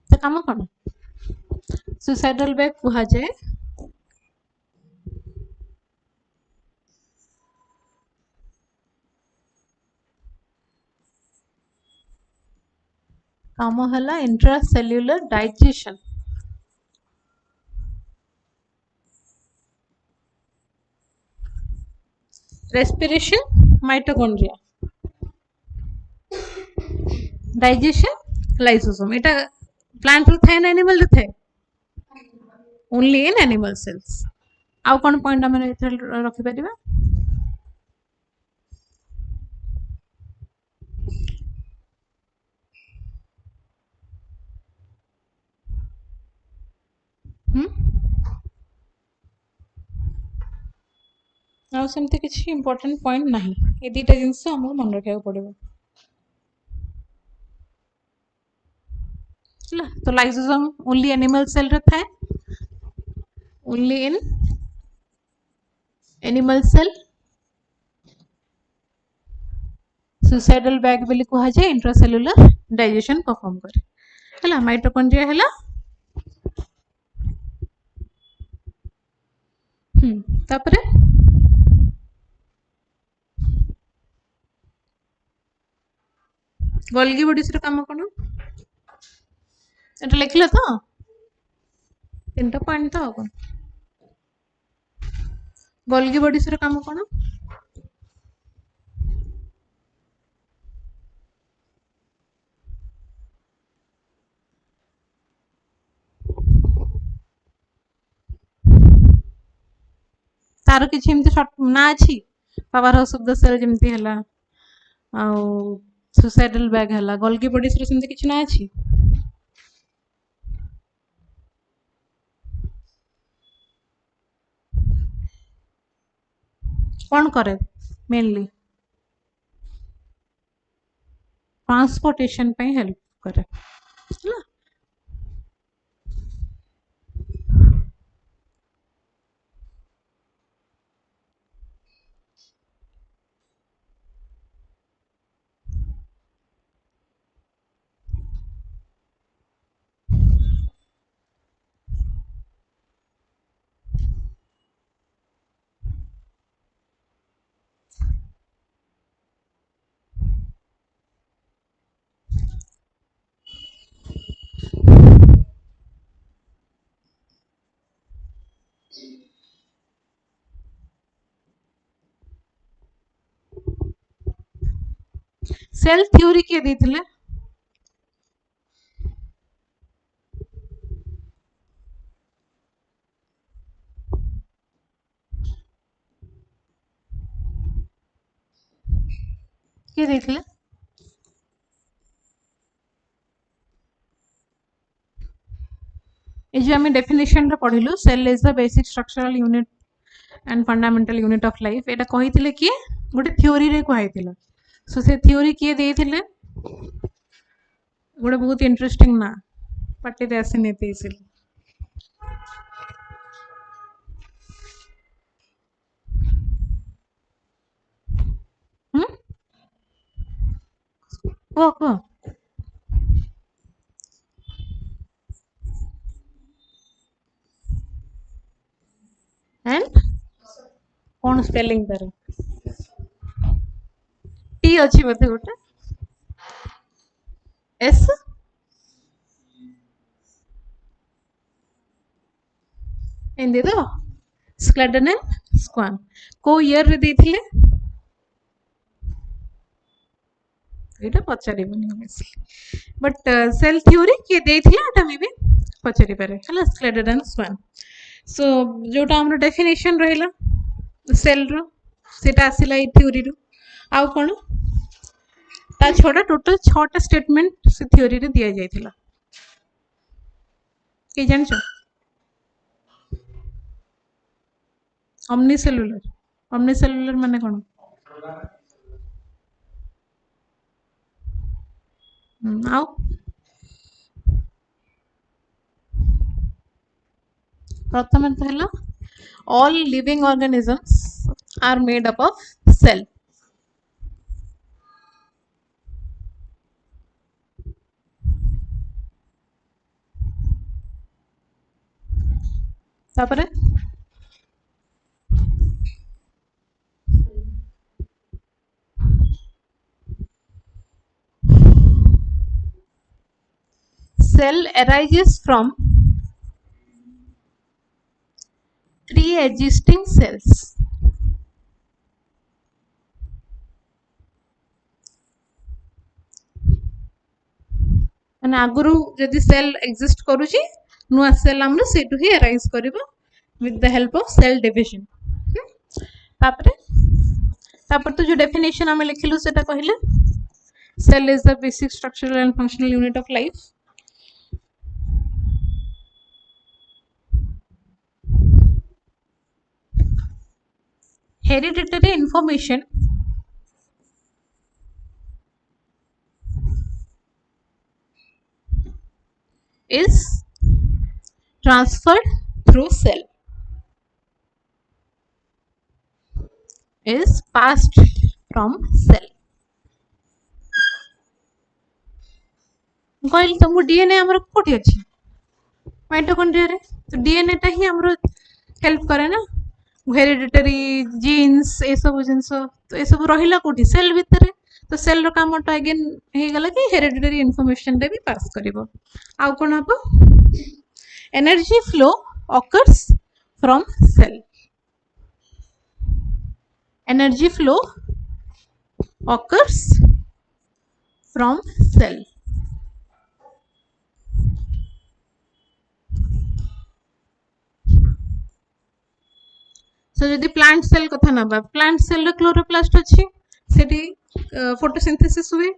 ता काम कोन सुइसाइडल बैग कुहा जाय काम हला intracellular digestion respiration mitochondria digestion lysosome एटा प्लांट रो थाए ना एनिमल रो थाए ओनली इन एनिमल सेल्स आउ कोन पॉइंट हम रखि परिबा आउ सेमते किछि इंपोर्टेंट पॉइंट नाही ए दीटा जिंस हमको मन रखिया पड़िबो तो लाइसोसोम ओनली एनिमल सेल रे थाए only in animal cell suicidal bag बोली कहा जाए इंट्रासेल्युलर डाइजेशन परफॉर्म करे हला माइटोकॉन्ड्रिया हला तापरे गोल्गी बॉडीज रो काम कोन एटा लिखले तो तीनटा पॉइंट तो कोन गोल्गी बॉडीज रो काम कोन तार किछि एमती शॉर्ट ना अछि power house of the cell जेमती हला आ सुसाइडल बैग हला गोल्गी बॉडीज रो सेमती किछि ना अछि कौन करे मेनली ट्रांसपोर्टेशन पे हेल्प करे हला सेल थ्योरी के देथिले किए देथिले ए जो आम डेफिनेशन रे पढ़िलु cell is the basic structural unit and fundamental unit of life एटा कहिथिले किए गोटे थ्योरी रे कहैतिला सो से थ्योरी किए देथिले गोटे बहुत इंटरेस्टिंग ना पार्टी रे आसिने तेसिल हम को एंड कौन स्पेलिंग तार टी अच्छी बोधे गोटे एस एंदी तो स्क्लेडन एंड स्क्वान को ईयर रे देथिले एटा पचारिबनी ऑब्वियसली बट सेल थ्योरी के देथिले एटा मे भी पचारि पारे हला स्क्लेडन एंड स्क्वान सो जोटा हमर डेफिनेशन रहिला सेल रो सेटा आसिला ए थ्योरी रो आउ कोन ता छोटा टोटल 6टा स्टेटमेंट से थ्योरी रे दिया जायतिला के जानछो omnicellular माने कोन आउ प्रथम तो हला all living organisms are made up of cell तापरे cell arises from pre-existing cells माने आगुरु यदि सेल एग्जिस्ट करूची नुआ सेल हमरे सेटु ही अराइज करबो with the help of cell division तापर तो जो डेफिनेशन हमें लिखिलु सेटा कहिले cell is the basic structural and functional unit of life hereditary information is transferred through cell is passed from cell कहली तुमको डीएनए हमर कोठी अछि माइटोकॉन्ड्रिया रे तो डीएनए ता ही हमर हेल्प करे ना हेरिडिटरी जीन्स ए सब जिंस तो ए सब रहिला कोठी सेल भीतर तो सेल रो काम तो अगेन हे गला कि हेरिडिटरी इंफॉर्मेशन रे भी पास करिवो आउ कोन हबो energy flow occurs from cell energy flow occurs from cell so जदि प्लांट सेल कथा नबा प्लांट सेल रे क्लोरोप्लास्ट अछि सेठी फोटोसिंथेसिस हुए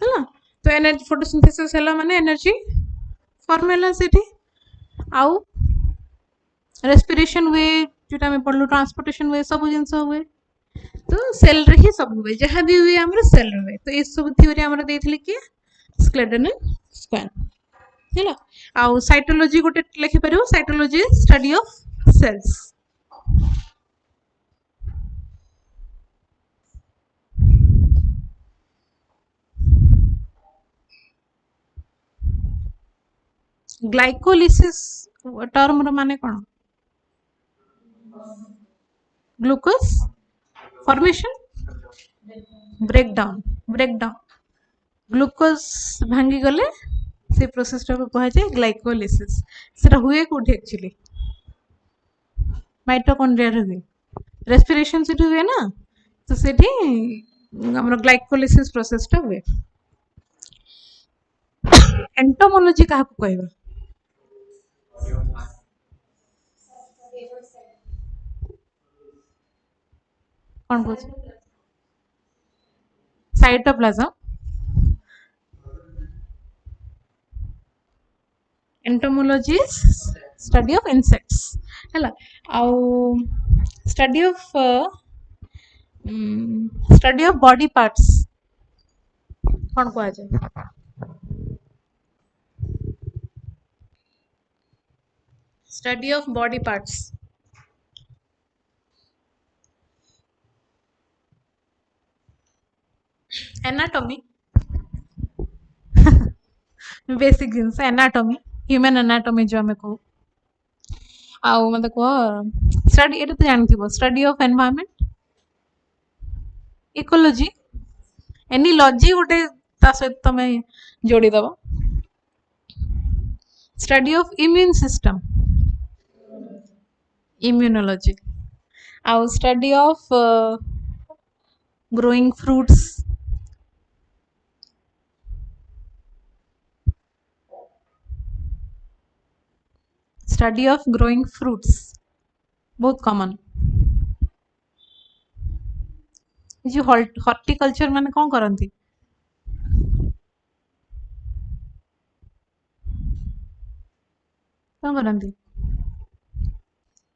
हला तो एनर्जी फोटोसिंथेसिस हला माने एनर्जी फॉर्म हला सेठी आउ रेस्पिरेशन हुए जोटा में पढ़लु ट्रांसपोर्टेशन हुए सब जिंस हुए तो सेल रे ही सब हुए जहां भी हुए हमर सेल रे हुए तो ए सब थ्योरी हमर देथिले कि स्क्लेडन एंड स्क्वान हला आउ साइटोलॉजी गोटे लिखि परियो cytology study of cells glycolysis term रो माने कोन ग्लूकोज फॉर्मेशन ब्रेकडाउन ग्लूकोज भांगी गले से प्रोसेस को कहा जाए ग्लाइकोलिसिस सेटा हुए कोठी एक्चुअली माइटोकॉन्ड्रिया रे हुए रेस्पिरेशन से हुए ना तो सेठी हमर ग्लाइकोलिसिस प्रोसेस टा हुए एंटोमोलॉजी कहा को कहबा कौन बोल cytoplasm, entomology study of insects है आउ स्टडी ऑफ बॉडी पार्ट्स कौन कह जाए study of body parts anatomy basic genus anatomy human anatomy जो हमें कहू आउ मत कह स्टडी ये तो जानथि स्टडी ऑफ एनवायरनमेंट इकोलॉजी एनी लॉजी गोटे ता सहित तमे जोड़ी दबो study of immune system immunology आउ study of growing fruits study of growing fruits बहुत कॉमन जो हॉर्टिकल्चर माने कौन करती कौन करती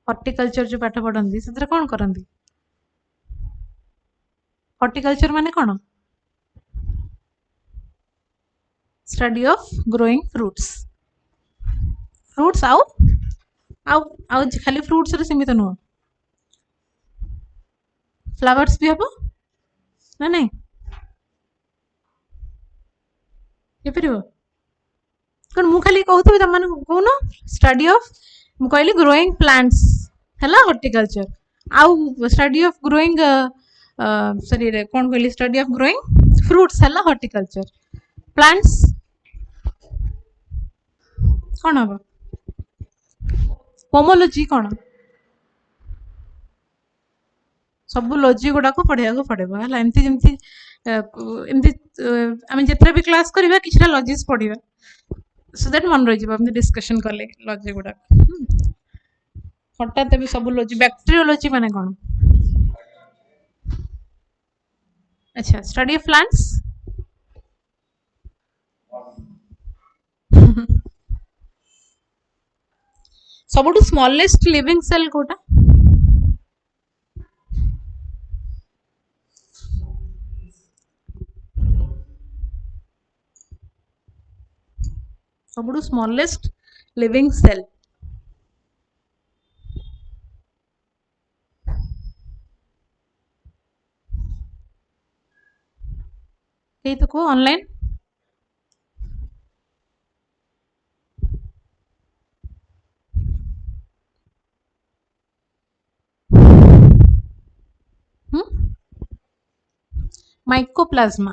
हॉर्टिकल्चर जो पाठ पढ़ती से कौन करती हॉर्टिकल्चर माने कौन study of growing fruits fruits आउ आउ आउ खाली फ्रूट्स रे सीमित नुह फ्लावर्स भी हम ना नहीं ହେଇପାରିବ कौन मु खाली कहूथि तुम माने कहून स्टडी ऑफ मु कहली ग्रोइंग प्लांट्स हैला हॉर्टिकल्चर आउ स्टडी ऑफ ग्रोइंग सॉरी रे कौन कहली स्टडी ऑफ ग्रोइंग फ्रूट्स हैला हॉर्टिकल्चर प्लांट्स कौन हम पोमोलॉजी कौन सब लॉजी गुड़ाक पढ़ाया पड़ेगा है एमती जमती एमती आम जिते भी क्लास करवा कि लॉजिक्स पढ़ा सो दैट मन रही डिस्कशन कले लॉजी गुड़ाक हठात भी सब लॉजी बैक्टेरियोलॉजी माने कौन अच्छा स्टडी ऑफ प्लांट्स सबुठु स्मॉलेस्ट लिविंग सेल कोटा सबुठु स्मॉलेस्ट लिविंग सेल कही तो कहो online mycoplasma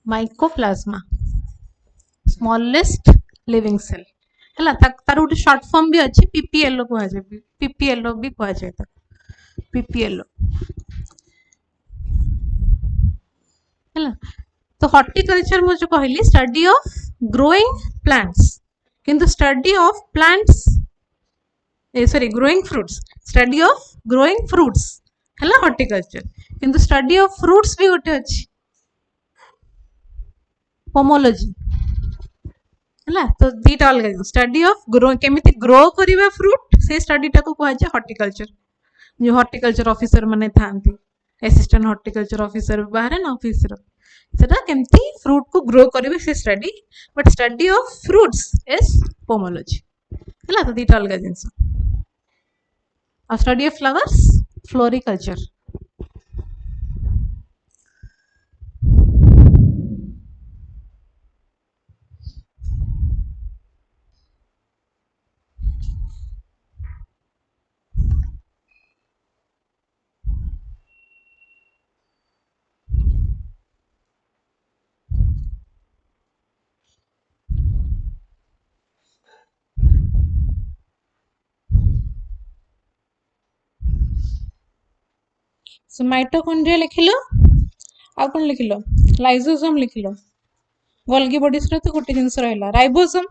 mycoplasma smallest living cell है तार गोटे शॉर्ट फॉर्म भी अच्छी पीपीएलओ कह जाए पीपीएलओ भी कह जाए पीपीएलओ है तो हॉर्टिकल्चर मुझे कहली स्टडी ऑफ ग्रोइंग प्लांट्स किंतु study of plants sorry growing fruits study of growing fruits है हॉर्टिकल्चर किंतु स्टडी ऑफ फ्रूट्स भी गोटे अच्छी पोमोलॉजी है तो दीटा अलग स्टडी ऑफ ग्रो केमिति ग्रो करिवा फ्रूट से स्टडी टाको कह जाए हॉर्टिकल्चर जो हॉर्टिकल्चर ऑफिसर माने थांती असिस्टेंट हॉर्टिकल्चर ऑफिसर बाहर ना ऑफिस सेटा केमती फ्रूट को ग्रो करिवे से study but study of fruits is pomology है तो दीटा अलग जिनस और study of flowers floriculture so mitochondria लिखिलो आ कौन लिखिलो लाइसोसोम लिखिलो गोल्गी बॉडीज रे तो गोटे जिनस रहिला राइबोसोम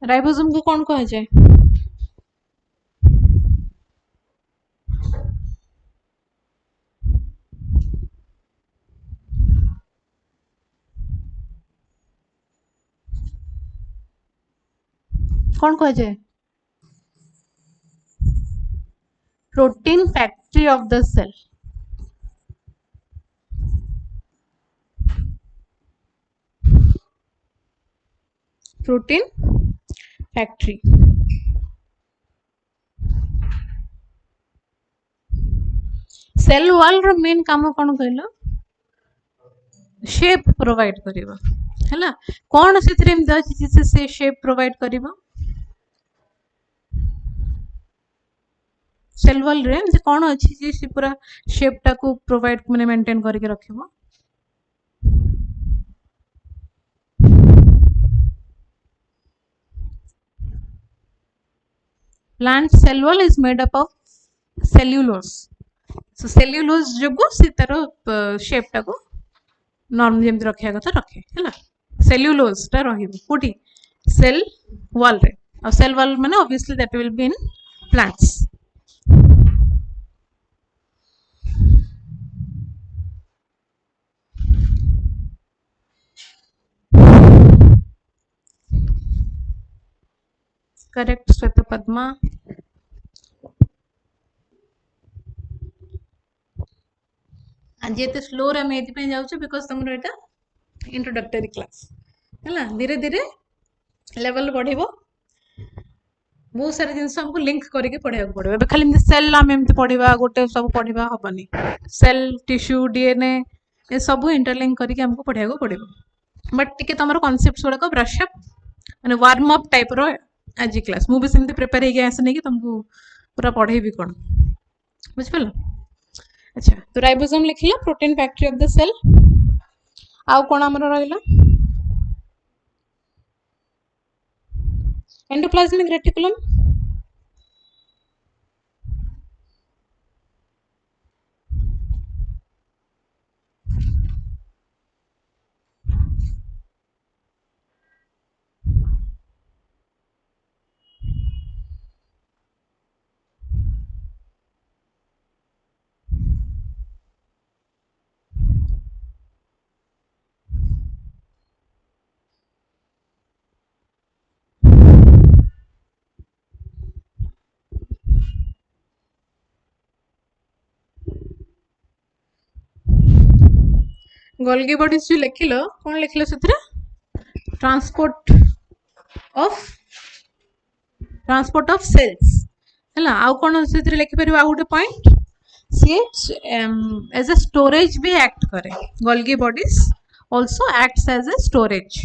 राइबोसोम को कौन कहा जाए? कौन कहा जाए? Protein factory of the cell. Protein factory. Cell wall रो मेन काम कौन कहल? शेप प्रोवाइड करिवो हैला। कौन से एमती अच्छी से शेप प्रोवाइड करिवो? सेल वॉल रे एमती कौन अच्छी जे से पूरा शेप टा को प्रोवाइड माने मेंटेन करके रखिवो? Plant cell wall is made up of cellulose. So cellulose जोगु से तार शेप टा को नॉर्मल जेमती रखिया कथा रखे हैला। सेल्युलोज टा रहिबो कोठी? सेल वॉल रे। और सेल वॉल माने obviously that will be in plants. Correct श्वेत पद्मा। आज एते स्लो रे मैं एति पे जाउछु बिकॉज़ तुमरो एटा इंट्रोडक्टरी क्लास हैला। धीरे धीरे लेवल बढ़िबो। बहुत सारे जिनस हमको लिंक करके पढ़ा पड़ो। ए खाली सेल आम एमती पढ़ा गोटे सब पढ़ा हेनी। सेल टिश्यू डीएनए ये सब इंटरलिंक करके हमको पढ़ा पड़ो। बट टिके तुम कनसेप्ट गुड़ाक ब्रशअप माने वार्म अप टाइप रो आज क्लास। मुझे सेमती प्रिपेयर होगी आसनी कि तुमको पूरा पढ़ेबी कौन बुझिपाल। अच्छा तो राइबोसोम लिखला protein factory of the cell. आउ कौन आमर रहिला? Endoplasmic reticulum. गोल्गी बॉडीज जो लिखिल कौन लिखिल से ट्रांसपोर्ट ऑफ सेल्स है। आउ कौन से लिखिपर आउ गोटे पॉइंट सी एज ए स्टोरेज भी एक्ट करे। Golgi bodies also acts as a storage.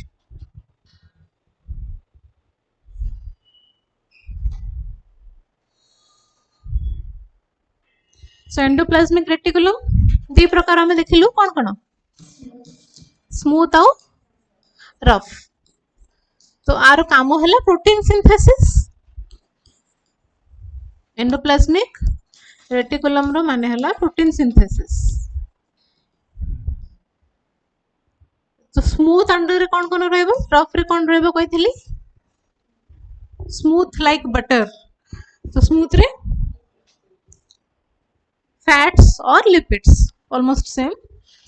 So endoplasmic reticulum दी प्रकार आम देखिलु कौन कौन? स्मूथ आउ रफ। तो आर काम है प्रोटीन सिंथेसिस। एंडोप्लाज्मिक रेटिकुलम रो माने हला प्रोटीन सिंथेसिस। तो स्मूथ अंडर रे कौन कौन रहबो? रफ रे कौन रहबो कहिथिली? Smooth like butter. तो स्मूथ रे फैट्स और लिपिड्स ऑलमोस्ट सेम।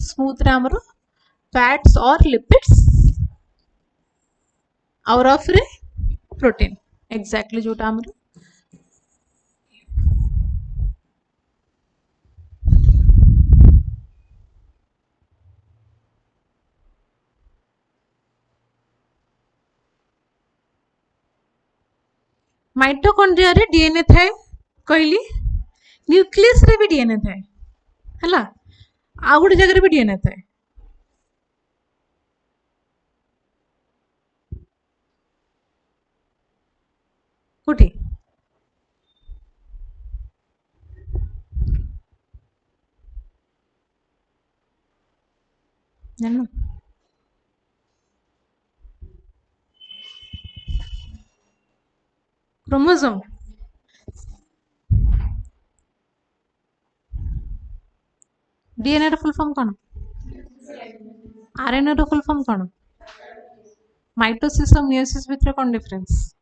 स्मूथ रे हमरो फैट्स और लिपिड्स और रफ रे प्रोटीन एग्जैक्टली जोटा हमरो माइटोकॉन्ड्रिया रे डीएनए थाए कहली। न्यूक्लियस रे भी डीएनए थाए हैला। आ गोटे जगह भी डीएनए थाए कोठी? जानो क्रोमोसोम। डीएनए रो फुल फॉर्म कौन? आरएनए रो फुल फॉर्म कौन? माइटोसिस और मियोसिस भितर कौन डिफरेंस?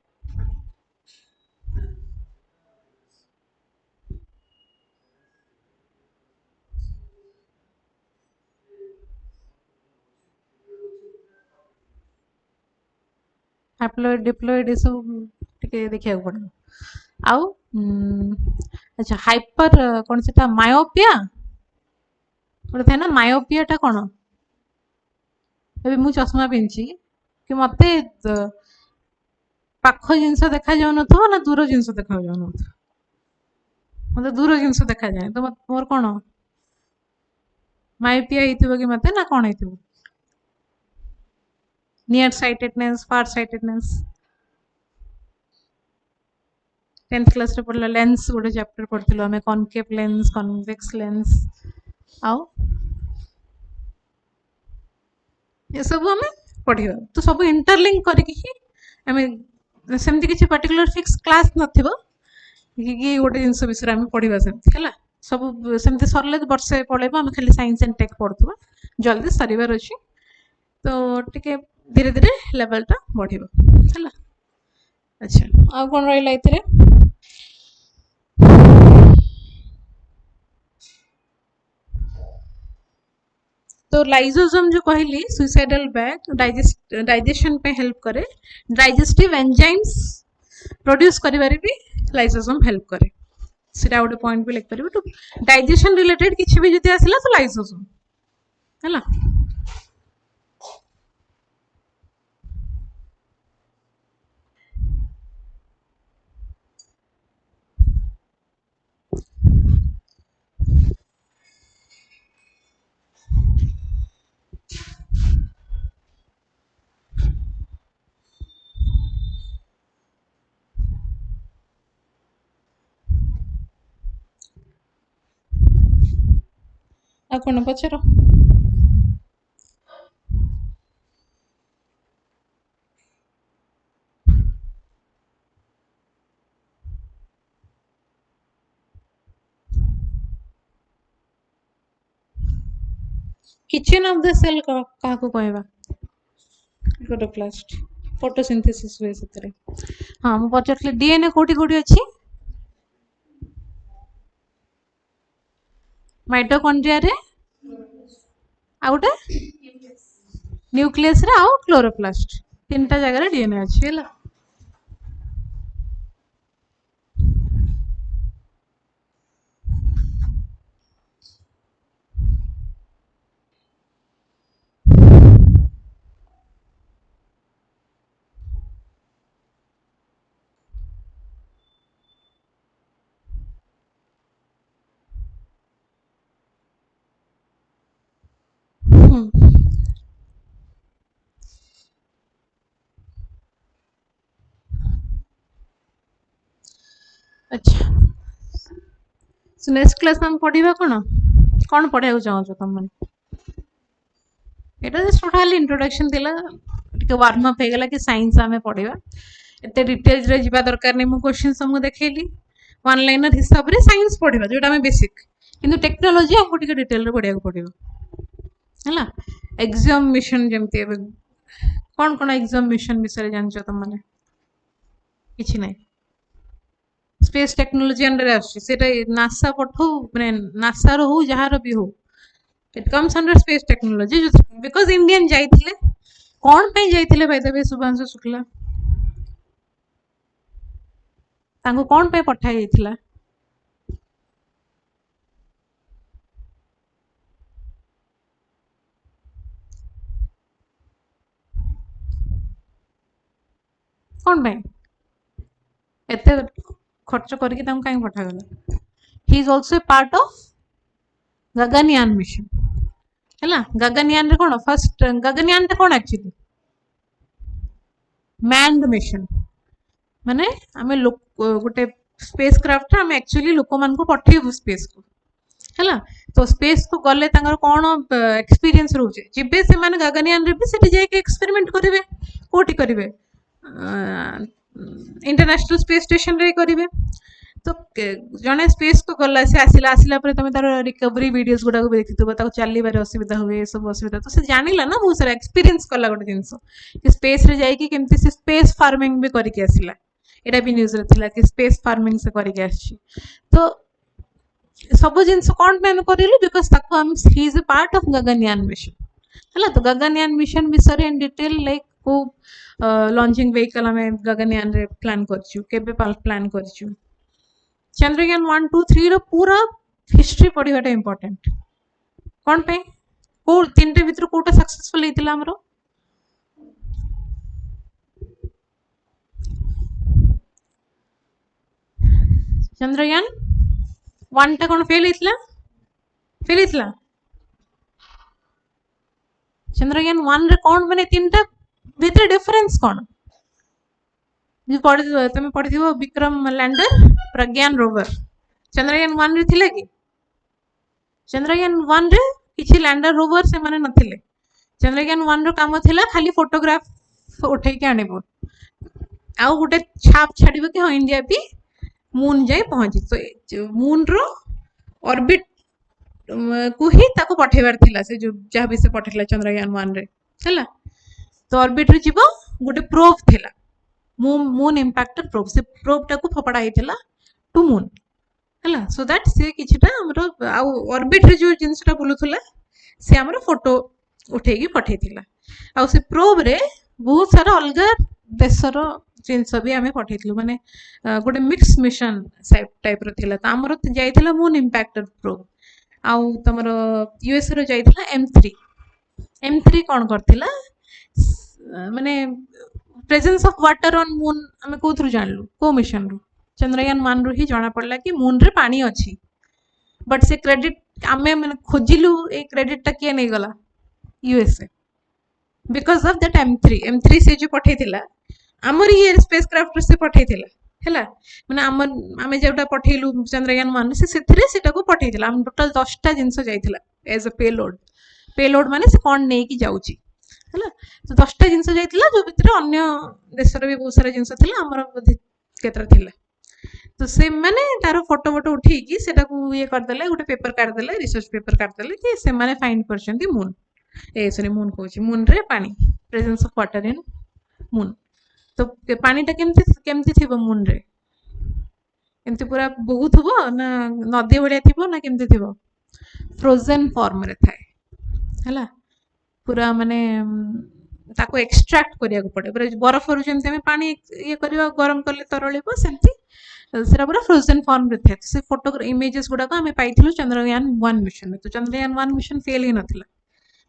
हैप्लोइड डिप्लोइड ये सब टिके देखिया पड़ो आउ अच्छा हाइपर कौन सेटा मायोपिया गोटे थे ना मायोपिया टा कौन ଏବେ ମୁଁ ଚଷମା ପିନ୍ଧିଛି କି ମତେ ପାଖ ଜିନିଷ ଦେଖା ଯାଉନଥିବ ନା ଦୂର ଜିନିଷ ଦେଖା ଯାଉନଥିବ ମତେ ଦୂର ଜିନିଷ ଦେଖାଯାଏ ତ ମୋର କଣ ମାଇପିଆ ହେଇଥିବ କି ମତେ ନା କଣ ହେଇଥିବ ନିୟର ସାଇଟେଡନେସ୍ ଫାର ସାଇଟେଡନେସ୍ 10th क्लास रे पढ़ला लेंस गोटे चैप्टर पढ़थिलो हमें कॉनकेव लेंस कन्वेक्स लेंस आउ ये सब हमें पढ़िबा तो सब इंटरलिंक करके ही हमें सेमती किसी पर्टिकुलर फिक्स क्लास नथिबो कि गोटे जिनस विषय आम पढ़ा सेमती है सब सेमती सरले वर्षे पढ़ेबा आम खाली साइंस एंड टेक पढ़ुवा जल्दी सरिबार अच्छी तो टिके धीरे धीरे लेवल टा बढ़िबो है अच्छा आ कौन रही एथिरे तो लाइजोसोम जो कहली सुइसाइडल बैग डाइजेशन पे हेल्प करे डाइजेस्टिव एंजाइम्स प्रोड्यूस करिबारे भी लाइजोसोम हेल्प करे सेटा गोटे पॉइंट भी लिख पारिबो तो डाइजेशन रिलेटेड किछि भी जति आसिला तो लाइजोसोम हैला आ कोन पचरो किचन ऑफ द सेल का को कहबा क्लोरोप्लास्ट फोटोसिंथेसिस हुए सेतरे हां मु पचरले डीएनए कोठी कोठी अछि माइटोकॉन्ड्रिया रे आउटे न्यूक्लियस रे आउ क्लोरोप्लास्ट तीनटा जगह रे डीएनए अछि हैला अच्छा सो नेक्स्ट क्लास हम पढ़िबा कौन पढ़ाइबा चाहछो तुम माने एटा जस्ट टोटली इंट्रोडक्शन दिला टिके वार्म अप हेगला कि साइंस हमें पढ़िबा एते डिटेल्स रे जिबा दरकार नै मु क्वेश्चन सब देखैली वन लाइनर हिसाब रे साइंस पढ़िबा जोटा हमें बेसिक किंतु टेक्नोलॉजी हमको टिके डिटेल रे पढ़िया को पड़िबा हैला एग्जाम मिशन जेमती कौन कौन एग्जाम मिशन विषय जानछ तुम माने किछि नै स्पेस टेक्नोलॉजी अंडर आछि सेटा नासा पठो माने नासा रो हो जहार भी हो it comes under space technology because Indian जाइथिले कौन पे जाइथिले by the way Shubhanshu Shukla तांको कौन पे पठाई जाइथिला कौन पे एते खर्च करके तांको काई पठा गला he is also a part of Gaganyaan mission हैला गगनयान रे कोन फर्स्ट गगनयान रे कोन एक्चुअली मैन्ड मिशन माने आमे गोटे स्पेस क्राफ्ट आमे एक्चुअली लोक मान को पठेबु स्पेस को हैला तो स्पेस को गले तांगर कोन एक्सपीरियंस रहउचे जिबे से माने गगनयान रे भी सेठी जाय के एक्सपेरिमेंट करिवे कोठी करिवे इंटरनेशनल स्पेस स्टेशन रे करिवे तो जड़े स्पेस को गला से आसला आसला तुम तार रिकवरी वीडियोस गुड़ा भी देखी चलवर असुविधा हुए सब असुविधा तो से जानिला ना बहुत सारा एक्सपीरियंस कला गोटे जिनस कि स्पेस रे जाइए केमती से स्पेस फार्मिंग भी करके आसला एटा भी न्यूज रे थिला कि स्पेस फार्मिंग से करके आछि तो सब जिनस कौन पे करिलु बिकॉज़ ताको हम he is a part of Gaganyaan mission हला तो गगनयान मिशन विषय इन डिटेल लाइक को लॉन्चिंग व्हीकल हमें गगनयान रे प्लान करछु केबे प्लान करछु चंद्रयान 1 2 3 रो पूरा हिस्ट्री पढ़ाटा इंपोर्टेंट कौन पे को तीन टे भीतर कोटा सक्सेसफुल हेतिला हमरो चंद्रयान 1 टा कौन फेल हेतिला चंद्रयान 1 रे कौन माने तीन टा भीतर डिफरेंस कौन जो पढ़ी तुम पढ़ी विक्रम लैंडर प्रज्ञान रोवर चंद्रयान 1 रे थिला कि चंद्रयान 1 रे किछि लैंडर रोवर से माने नथिले चंद्रयान 1 रो काम थिला खाली फोटोग्राफ उठै के आनेबो आउ गोटे छाप छाड़िबो कि हां इंडिया भी मून जाय पहुंची तो मून रो ऑर्बिट को ही ताको पठेबार थिला से जो जहा भी से पठेला चंद्रयान 1 रे हला तो ऑर्बिट रे जीवो गोटे प्रोब थिला मून इंपैक्टर प्रोब से प्रोब टाको फपड़ा हेतिला टू मून हला सो दैट से किछटा हमरो आ ऑर्बिट रे जो जिंसटा बुलुथला से हमरो फोटो उठेगी पठेतिला आ से प्रोब रे बहुत सारा अलगा देशर जिनस भी आम पठेलु माने गोटे मिक्स मिशन टाइप रो थिला त हमरो जाइथिला मून इंपैक्टर प्रोब आउ तमर यूएस रो जाइथिला M3 कोन करथिला माने presence of water on moon हमें कोथरु जानलु को मिशन रो चंद्रयान 1 रो ही जाना पड़ला कि मून रे पानी अछि बट से क्रेडिट आमे माने खोजिलु ए क्रेडिट टा के नै गला USA because of that M3 से जो पठेतिला हमर ये स्पेसक्राफ्ट से पठेतिला हैला माने आमे जेटा पठेलु चंद्रयान 1 से सेथिरे सेटा को पठेतिला हम टोटल 10 टा जिंस जाइतिला एज अ पेलोड माने से कोन नै की जाउची हैला तो 10 टा जिंस जाइतिला जो भितर अन्य देशर भी बहुत सारा जिंस थिला हमर केतरा थिला तो से माने तार फोटो उठे की सेटा को ये कर देले गोटे पेपर काट देले रिसर्च पेपर काट देले कि से माने फाइंड करछंती मून ए सॉरी मून कहूची मून रे पानी presence of water in moon तो पानी टा केमती थिबो मून रे एमती पूरा बहुत थबो ना नदी भलिया थिबो ना केमती थिबो फ्रोजन फॉर्म रे थाए हैला पूरा माने ताको एक्सट्रैक्ट करिया को पड़े पूरा बरफ रो जेमते हम पानी ये करबा गरम करले तरळिबो सेमती सेरा पूरा फ्रोजन फॉर्म रे थाए से फोटो इमेजेस गुडा को हमें पाइथिलु चंद्रयान 1 मिशन में तो चंद्रयान 1 मिशन फेल ही नथिला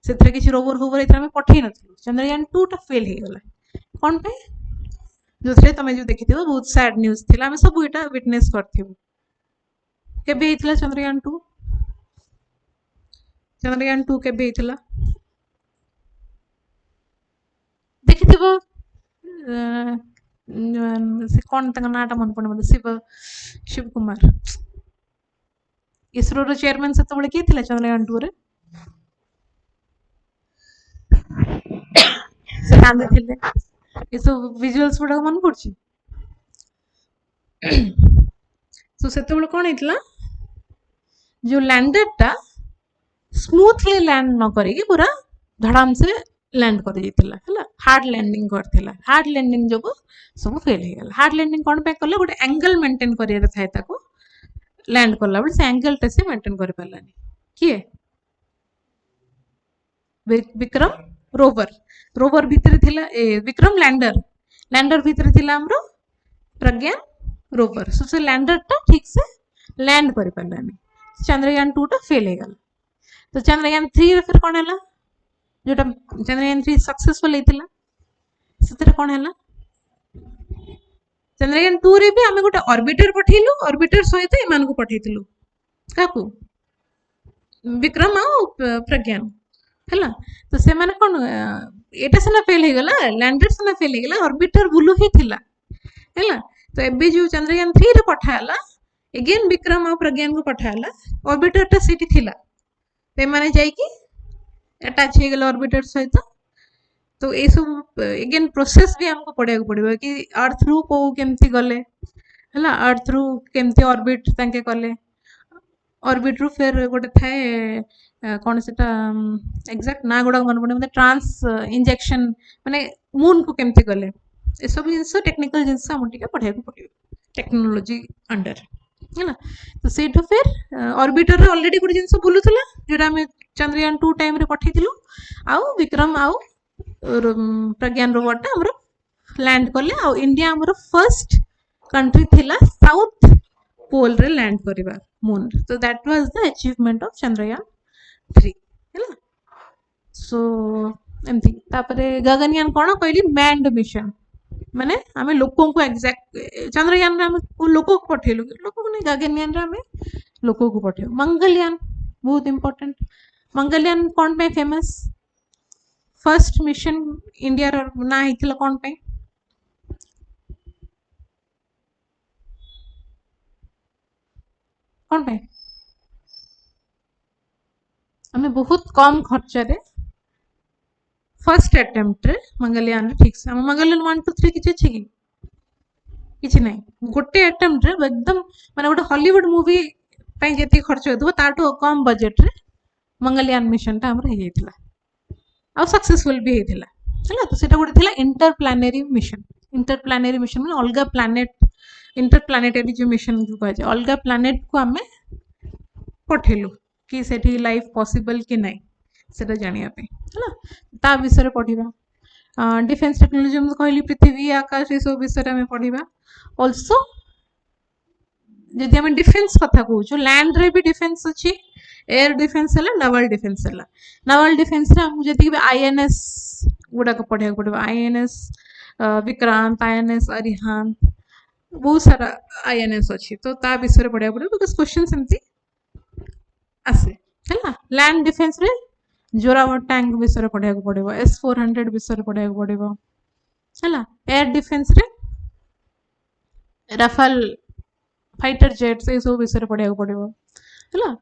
सेथरे किछि रोवर होवर एथरा में पठै नथिलु चंद्रयान 2 टा फेल हे गला कोन पे जो थे तमे जो देखि थिबो बहुत सैड न्यूज़ थिला हम सब एटा विटनेस करथिबो केबे हेतिला चंद्रयान 2 केबे हेतिला देखि थिबो से कोन तंग नाटा मन पड़ मते शिव कुमार इसरो रो चेयरमैन से तबले के थिला चंद्रयान 2 रे से कांदे थिले ये सब विजुअल्स गुडा मन पड़छि तो सेते बेले कोन हेतला जो लैंडर टा स्मूथली लैंड न करी पूरा धड़ाम से लैंड कर दिथिला हला हार्ड लैंडिंग करथिला हार्ड लैंडिंग जो सब फेल हे गेल हार्ड लैंडिंग कोन पे करले गोटे एंगल मेंटेन करिया थाए ताको लैंड करला बले से एंगल टा से मेंटेन कर पालानी किए विक्रम रोवर भीतर थिला ए विक्रम लैंडर भीतर थिला हमरो प्रज्ञान रोवर सो से लैंडर टा ठीक से लैंड कर पालानी चंद्रयान 2 टा फेल हे गला तो चंद्रयान 3 रे फिर कोन हला जोटा चंद्रयान 3 सक्सेसफुल हेतिला सेतरे कोन हला चंद्रयान 2 रे भी हमें गोटे ऑर्बिटर पठेलु ऑर्बिटर सहित एमान को पठेतिलु काकू विक्रम आ प्रज्ञान हला तो से माने कोन एटा सना फेल हे गला लैंडर सना फेल हे गला ऑर्बिटर बुलु ही थिला हला तो एबे जो चंद्रयान 3 रे पठाला अगेन विक्रम आ प्रज्ञान को पठाला ऑर्बिटर टा सिटी थिला ते माने जाई कि अटैच हे गला ऑर्बिटर सहित तो ये सब अगेन प्रोसेस भी हमको पढ़िया को पड़िबो कि अर्थ रु को केमती गले है अर्थ रु केमती ऑर्बिट तांके कले ऑर्बिट रु फिर गोटे थाए कौन से एग्जैक्ट ना गुड़ा मन पड़े मतलब ट्रांस इंजेक्शन माने मून को केमती गले ए सब जिनस टेक्निकल जिनस हम टिके पढ़ाई को पड़ियो टेक्नोलॉजी अंडर है ना तो सेठ फिर ऑर्बिटर रे ऑलरेडी गुटे जिनस बुलुतला जोटा हम चंद्रयान 2 टाइम रे पठेइतिलु आउ विक्रम आउ प्रज्ञान रोबोट हमर लैंड कले आउ इंडिया हमर फर्स्ट कंट्री थिला साउथ पोल रे लैंड करिबा मून तो that was the achievement of Chandrayaan 3 हैला सो एमती तापरे गगनयान कोन कहली मैन्ड मिशन माने आमे लोकों को एग्जैक्ट चंद्रयान रे आमे लोको को पठेलु लोको को नै गगनयान रे आमे लोको को पठेउ मंगलयान बहुत इंपोर्टेंट मंगलयान कोन पे फेमस फर्स्ट मिशन इंडिया रो ना हितला कोन पे कोन पे आमे बहुत कम खर्च रे फर्स्ट अटेम्प्ट रे मंगलयान रे ठीक से हम मंगलयान 1 2 3 किछ अछि कि किछ नै गोटे अटेम्प्ट रे एकदम माने गोटे हॉलीवुड मूवी पई जेती खर्च होतो ताटो कम बजट रे मंगलयान मिशन ता हमर हे जैतिला आ सक्सेसफुल भी हेतिला हैला तो सेटा गोटे थिला इंटरप्लानेटरी मिशन माने अलगा प्लैनेट इंटरप्लानेटरी जो मिशन जो कह अलगा प्लैनेट को हमें पठेलु कि सेठी लाइफ पॉसिबल कि नहीं सेटा जानिया पे हैला ता विषय पढ़िबा डिफेंस टेक्नोलॉजी हम कहली पृथ्वी आकाश ये सब विषय में पढ़िबा ऑल्सो जदि हम डिफेंस कथा कहूँ लैंड रे भी डिफेंस अच्छी एयर डिफेंस है नावल डिफेंस है नावल डिफेंस रे हमको जति आईएनएस गुड़ाक पढ़ा पड़ो आईएनएस विक्रांत आईएनएस अरिहंत बहुत सारा आईएनएस अच्छी तो ता विषय पढ़ा पड़ो बिकज क्वेश्चन सेमती आसे है लैंड डिफेंस रे जोरावर टैंक विषय पढ़ा पड़ो S-400 विषय पढ़ा पड़ो है एयर डिफेंस रे राफेल फाइटर जेट्स ये सब विषय पढ़ा पड़ो है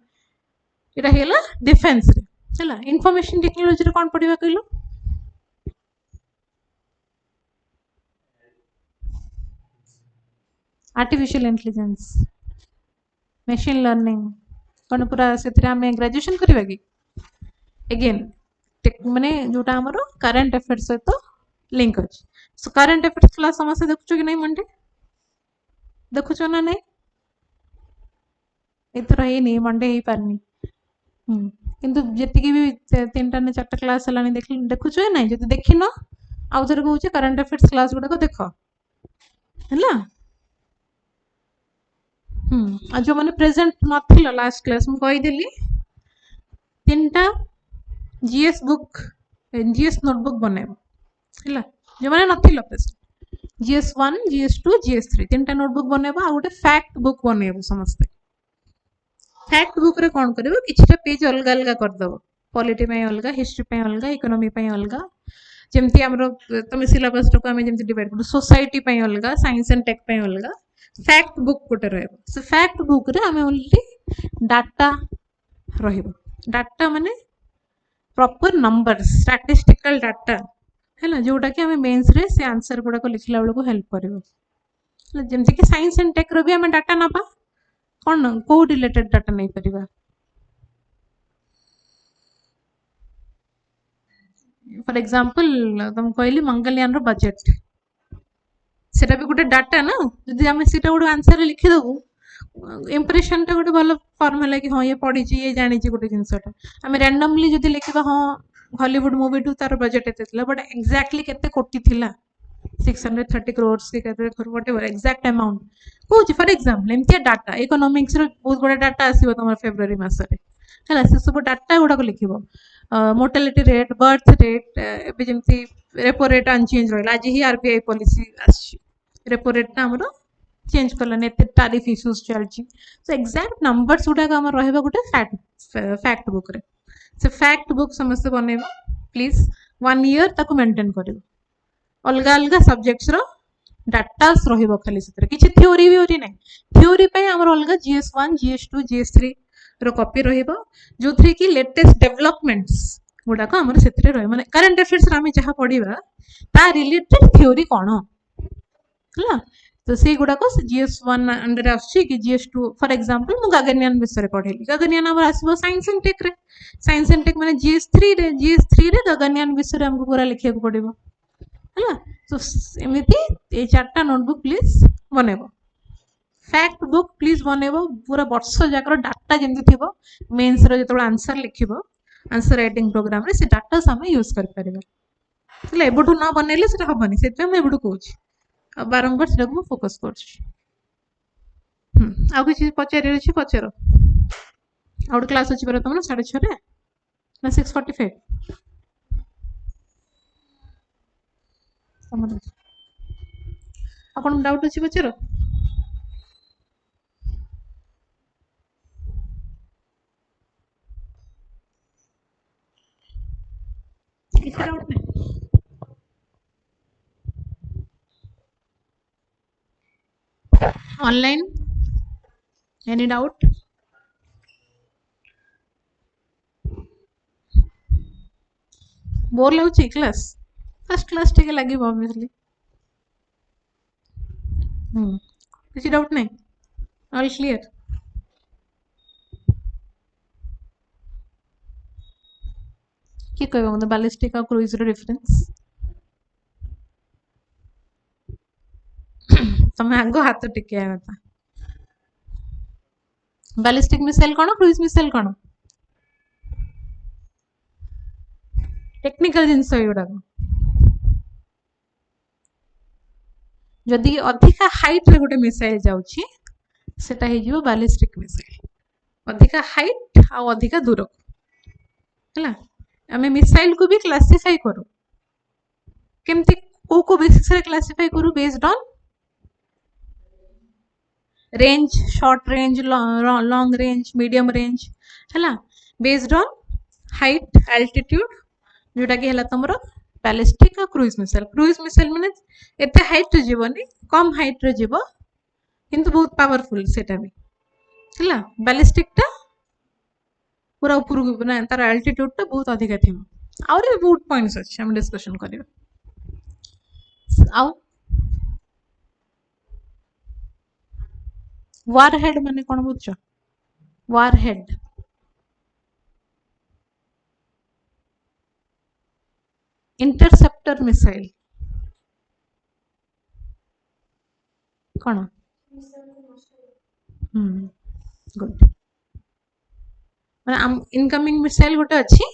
इटा हेला डिफेंस रे हैला इंफॉर्मेशन टेक्नोलॉजी रे कोन पढ़िबा कहलो आर्टिफिशियल इंटेलिजेंस मशीन लर्निंग कोन पूरा सेतरे हमें ग्रेजुएशन करबा कि अगेन माने जोटा हमरो करंट अफेयर्स सहित लिंक अछि सो करंट अफेयर्स क्लास समस्त देखुछो कि नै मंडे देखुछो ना नै एथरा हे नै मंडे ही पारनी किंतु जेतिकी भी 3टा ने 4टा क्लास हलानी देखुछ ना जदि देखिन आउ थरे कहूँ करंट अफेयर्स क्लास गुड़ा देख है जो मैंने प्रेजेंट नथिल लास्ट क्लास मु कहीदेली 3टा जीएस बुक जीएस नोटबुक बनैब है जो मैंने नथिल present GS1 GS2 GS3 3टा notebook बनैब आ गोटे फैक्ट बुक बनैब समस्ते फैक्ट बुक रे कोन करबो किछटा पेज अलग अलग कर दबो पॉलिटी पे अलग हिस्ट्री पे अलग इकोनॉमी पे अलग जेमती हमरो तमे सिलेबस रो हमें जेमती डिवाइड कर सोसाइटी पे अलग साइंस एंड टेक पे अलग फैक्ट बुक कोटे रहबो से फैक्ट बुक रे हमें ओनली डाटा रहबो डाटा माने प्रॉपर नंबर्स स्टैटिस्टिकल डाटा हैला जोटा कि हमें मेंस रे से आंसर गुडा को लिखला बेल को हेल्प करबो जेमती कि साइंस एंड टेक रो भी हमें डाटा नबा कौन को रिलेटेड डाटा नहीं परिबा फॉर एग्जांपल तुम कहली मंगलयान रो बजट सेटा भी गोटे डाटा ना जदि हम सेटा गोटे आंसर लिखि दबु इंप्रेशन टा गोटे भलो फॉर्मूला कि हां ये पढ़ी छी ये जानी छी गोटे जिंसटा हम रैंडमली जदि लिखिबा हां हॉलीवुड मूवी टू तार बजट एते थिला बट एग्जैक्टली केते कोटी थिला 630 crores के केते व्हाटएवर एग्जैक्ट अमाउंट कहूँ फॉर एग्जांपल एमती डाटा इकोनॉमिक्स रो बहुत बड़ा डाटा आसीबो तमर फेब्रुआरी मास रे हैला से सब डाटा गुडा को लिखिबो मोर्टालिटी रेट बर्थ रेट एबे जेमती रेपो रेट अनचेंज रहला आज ही आरबीआई पॉलिसी आछि रेपो रेट ना हमरो चेंज करला नेते टैरिफ इश्यूज चलछि सो एग्जैक्ट नंबर्स गुडा का हमर रहबा गोटे फैक्ट बुक रे से फैक्ट बुक समस्त बनेबो प्लीज 1 ईयर ताको मेंटेन करिवो अलग अलग सब्जेक्ट्स रो डाटास रहिबो खाली सेतरे किछि थ्योरी भी नै थ्योरी पे हमर अलग GS1 GS2 GS3 रो कॉपी रहिबो जोथरे कि लेटेस्ट डेवलपमेंट्स गुडा को हमर सेतरे रहि माने करंट अफेयर्स रा हम जहा पढिबा ता रिलेटेड थ्योरी कोन हला तो से गुड़ाक GS1 अंडर आसुची कि GS2 फॉर एग्जांपल मु गगनयान विषय पढ़ेली गगनयान आम आसो साइंस एंड टेक रे साइंस एंड टेक माने GS3 रे गगनयान विषय हमको पूरा लिखिया पड़ो है तो एमती ये 4टा नोटबुक प्लीज बनइब फैक्ट बुक प्लीज बनइब पूरा वर्ष जाकर डाटा जमी थी मेन्स जो आंसर लिख आंसर राइटिंग प्रोग्राम रे से डाटा आम यूज करें एबठू न बनइले से हेनी से एबठू कह बारंबार से फोकस कर पचार पचार आउट क्लास अच्छी तुम 6:30 ना 6:45 आपन डाउट अच्छी पचार किसी डाउट नहीं ऑनलाइन एनी डाउट बोर लगुच क्लास फर्स्ट क्लास टे लगे ऑब्वियसली किसी डाउट नहीं ऑल क्लियर किए कह मतलब बैलिस्टिक और क्रूइज रो डिफरेंस तमें आग हाथ टेकिया कथा बैलिस्टिक मिसाइल कौन क्रूइज मिसाइल कौन टेक्निकल जिनस युड़ाक जदि अधिका हाइट रे गोटे मिसाइल जाउची सेटा हे जिवो बैलिस्टिक मिसाइल अधिका हाइट आ अधिका दूर हैला आमे मिसाइल को भी क्लासिफाई करू केमती को बेसिस रे क्लासिफाई करू based on range short range long range medium range हैला बेस्ड ऑन हाइट एल्टीट्यूड जोटा कि हैला तमरो बैलिस्टिक और क्रूइज मिसाइल माने एते हाइट रे जीवनी कम हाइट रे जीव किंतु बहुत पावरफुल सेटा भी हैला बैलिस्टिक टा पूरा ऊपर को ना तार एल्टीट्यूड टा बहुत अधिक थी और भी बहुत पॉइंट्स अच्छे हम डिस्कशन करियो आउ वारहेड माने कोन बुझछ वारहेड इंटरसेप्टर मिसाइल कौन गुड माने इनकमिंग मिसाइल गोटे अच्छी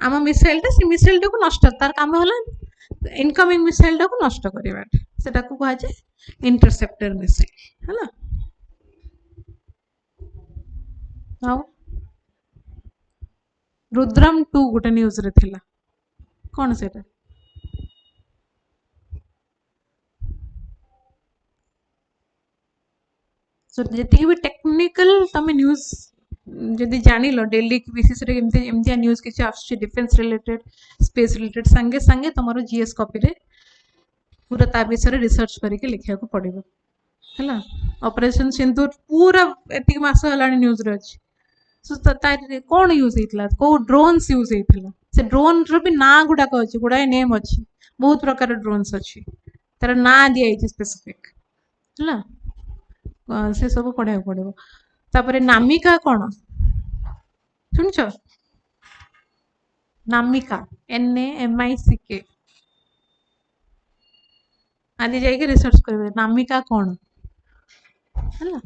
आम मिसाइल टा से मिसाइल टा को नष्ट तार काम होला इनकमिंग मिसाइल टा को नष्ट करबा सेटा को कहा जाय इंटरसेप्टर मिसाइल हैला आउ रुद्रम 2 गोटे न्यूज रे थिला कौन सेटा सो जेती भी टेक्निकल तमे न्यूज जदि जानिल डेली बेसिस रे एमती न्यूज किसी आसुची डिफेंस रिलेटेड स्पेस रिलेटेड संगे संगे तुम जीएस कॉपी रे पूरा ता विषय रिसर्च करके लिखा को पड़ो है ऑपरेशन सिंदूर पूरा एति मास हलानी न्यूज रे अछि सो कौन यूज होता कौ ड्रोन्स यूज होता से ड्रोन रो भी ना गुड़ाक अच्छी गुड़ाए नेम अच्छी बहुत प्रकार ड्रोन्स अच्छी तार ना दिखाई स्पेसिफिक है से सब पढ़ा पड़ो तापर नामिका कौन शुणच नामिका NAMICK आदि जाइए रिसर्च करेंगे नामिका कौन है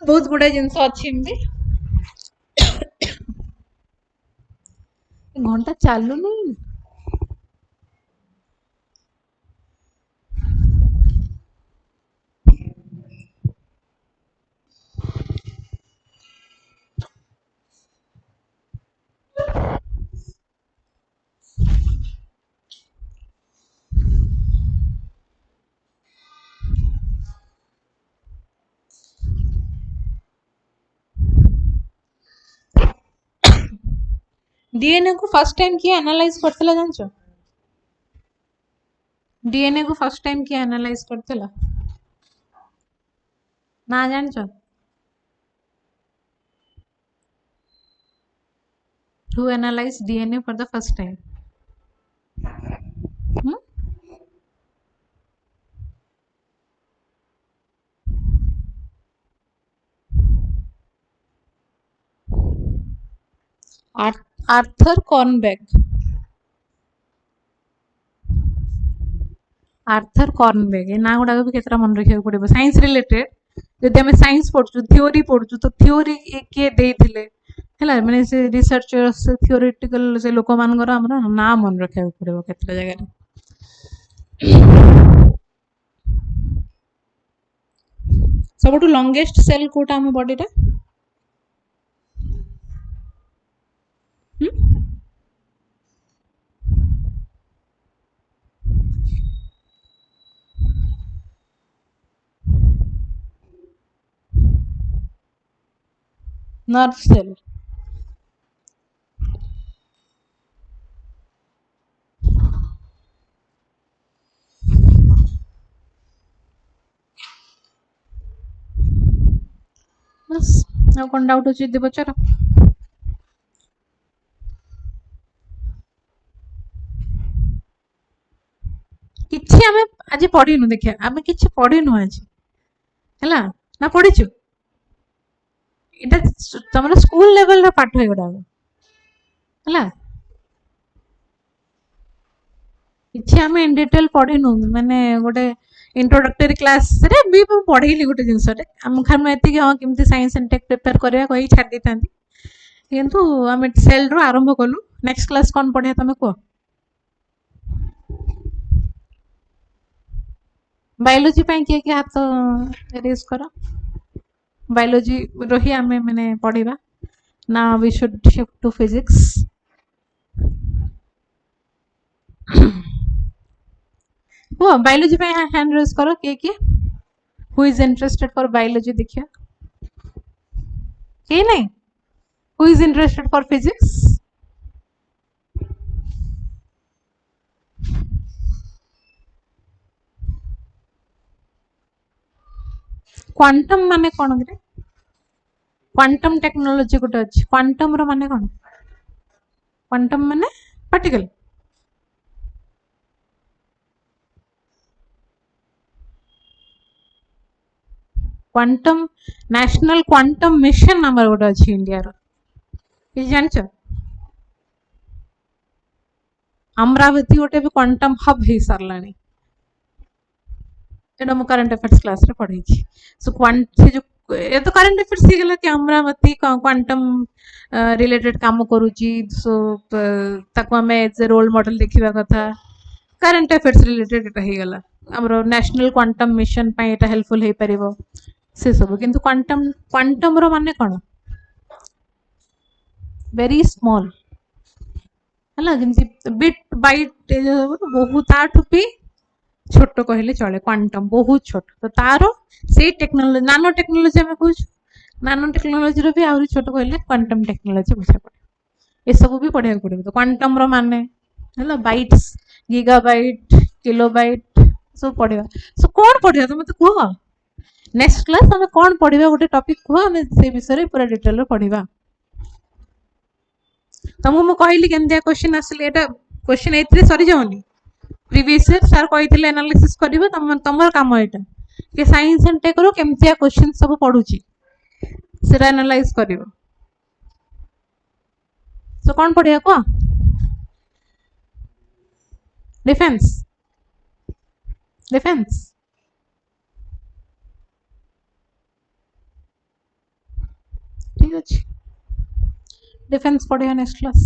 बहुत गुड़ा जिनस अच्छी घंटा चालू नहीं डीएनए को फर्स्ट टाइम किए एनालाइज करतला जानछो डीएनए को फर्स्ट टाइम किए एनालाइज करतला ना जानछो who analyzed DNA for the first time Arthur Kornberg Arthur Kornberg ए ना गुड़ाक भी केतरा मन रखा पड़ो साइंस रिलेटेड जदि आम साइंस पढ़ु थ्योरी पढ़ु तो थ्योरी किए देते है मैंने से रिसर्चर्स थ्योरेटिकल से लोक मानकर आमर ना मन रखा पड़ो केतटा जगह सब लंगेस्ट सेल कोटा आम बॉडी रे नर्व सेल बस आ कौन डाउट अच्छे दे पचार किछि आमे आज पढ़िनु देखिया आमे किछि पढ़िनु आज हैला ना पढ़िछु इटा तमरा स्कूल लेवल रो पाठ है गोडा हैला किछि आमे इन डिटेल पढ़िनु माने गोटे इंट्रोडक्टरी क्लास रे भी पढ़ेली गोटे जिनस रे हम खान एति हां केमती साइंस एंड टेक प्रिपेयर करया कहि छाड़ दितांती किंतु आमे सेल रो आरंभ कलु नेक्स्ट क्लास कोन पढ़िया तमे को बायोलॉजी पई के हाथ रेज करो बायोलॉजी रही आमे माने पढ़िबा ना we should shift to physics वो बायोलॉजी पे हैंड रेज करो के who is interested for biology देखिए के नहीं who is interested for physics quantum माने कौन रे क्वांटम टेक्नोलॉजी गोटे अच्छी क्वांटम रो माने कौन क्वांटम माने particle quantum national quantum mission आमर गोटे अच्छी इंडिया रो ये जानछ अमरावती गोटे भी क्वांटम हब हे सरलानी एटा मु करंट अफेयर्स क्लास रे पढ़ी छी सो से जो ये तो करंट अफेयर्स ही गला कि अमरावती क्वांटम रिलेटेड काम करूची सो ताको हमें एज ए रोल मॉडल देखिबा कथा करंट अफेयर्स रिलेटेड एटा हे गला हमरो नेशनल क्वांटम मिशन पई एटा हेल्पफुल हे परिबो से सब किंतु क्वांटम रो माने कोन वेरी स्मॉल हला जेमति बिट बाइट बहुत आठ भी छोट कहले चले क्वांटम बहुत छोट तो तारो से टेक्नोलॉजी नानो टेक्नोलॉजी हमें कुछ नानो टेक्नोलॉजी रो भी आउरी छोट कहले क्वांटम टेक्नोलॉजी बुझा पड़े ये सब भी पढ़िया पड़े तो क्वांटम रो माने हला बाइट्स गीगाबाइट किलोबाइट सब पढ़िया सो कौन पढ़िया तुम तो कह नेक्स्ट क्लास हमें कौन पढ़िया गोटे टॉपिक कह हमें से विषय पूरा डिटेल रो पढ़िबा तुमको मु कहली केनदिया क्वेश्चन आसले एटा क्वेश्चन एतरे सरी जाउनी प्रीवियस ईयर सर कही एनालिसिस करिवो तमर काम एटा कि साइंस एंड टेक रो केमतिया क्वेश्चन सब पढुची सेरा एनालाइज करिवो सो कौन पढ़िया को डिफेंस डिफेंस ठीक अच्छे डिफेंस पढ़िया नेक्स्ट क्लास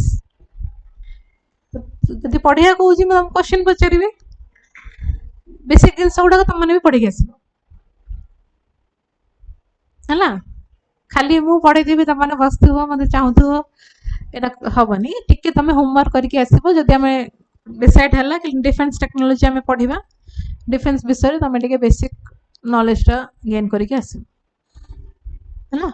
जदि पढ़िया कहूँ तुम क्वेश्चन पचारे बेसिक जिनस गुड़ाक तुम भी पढ़ी आस खाली मु पढ़ेदेवी तुमने बस मत चाहूव यहाँ हेनी टी तुम होमवर्क करके आसो जदि आम डिसाइड है कि डिफेंस टेक्नोलॉजी आम पढ़ा डिफेंस विषय तुम टे बेसिक नॉलेज गेन करके आस है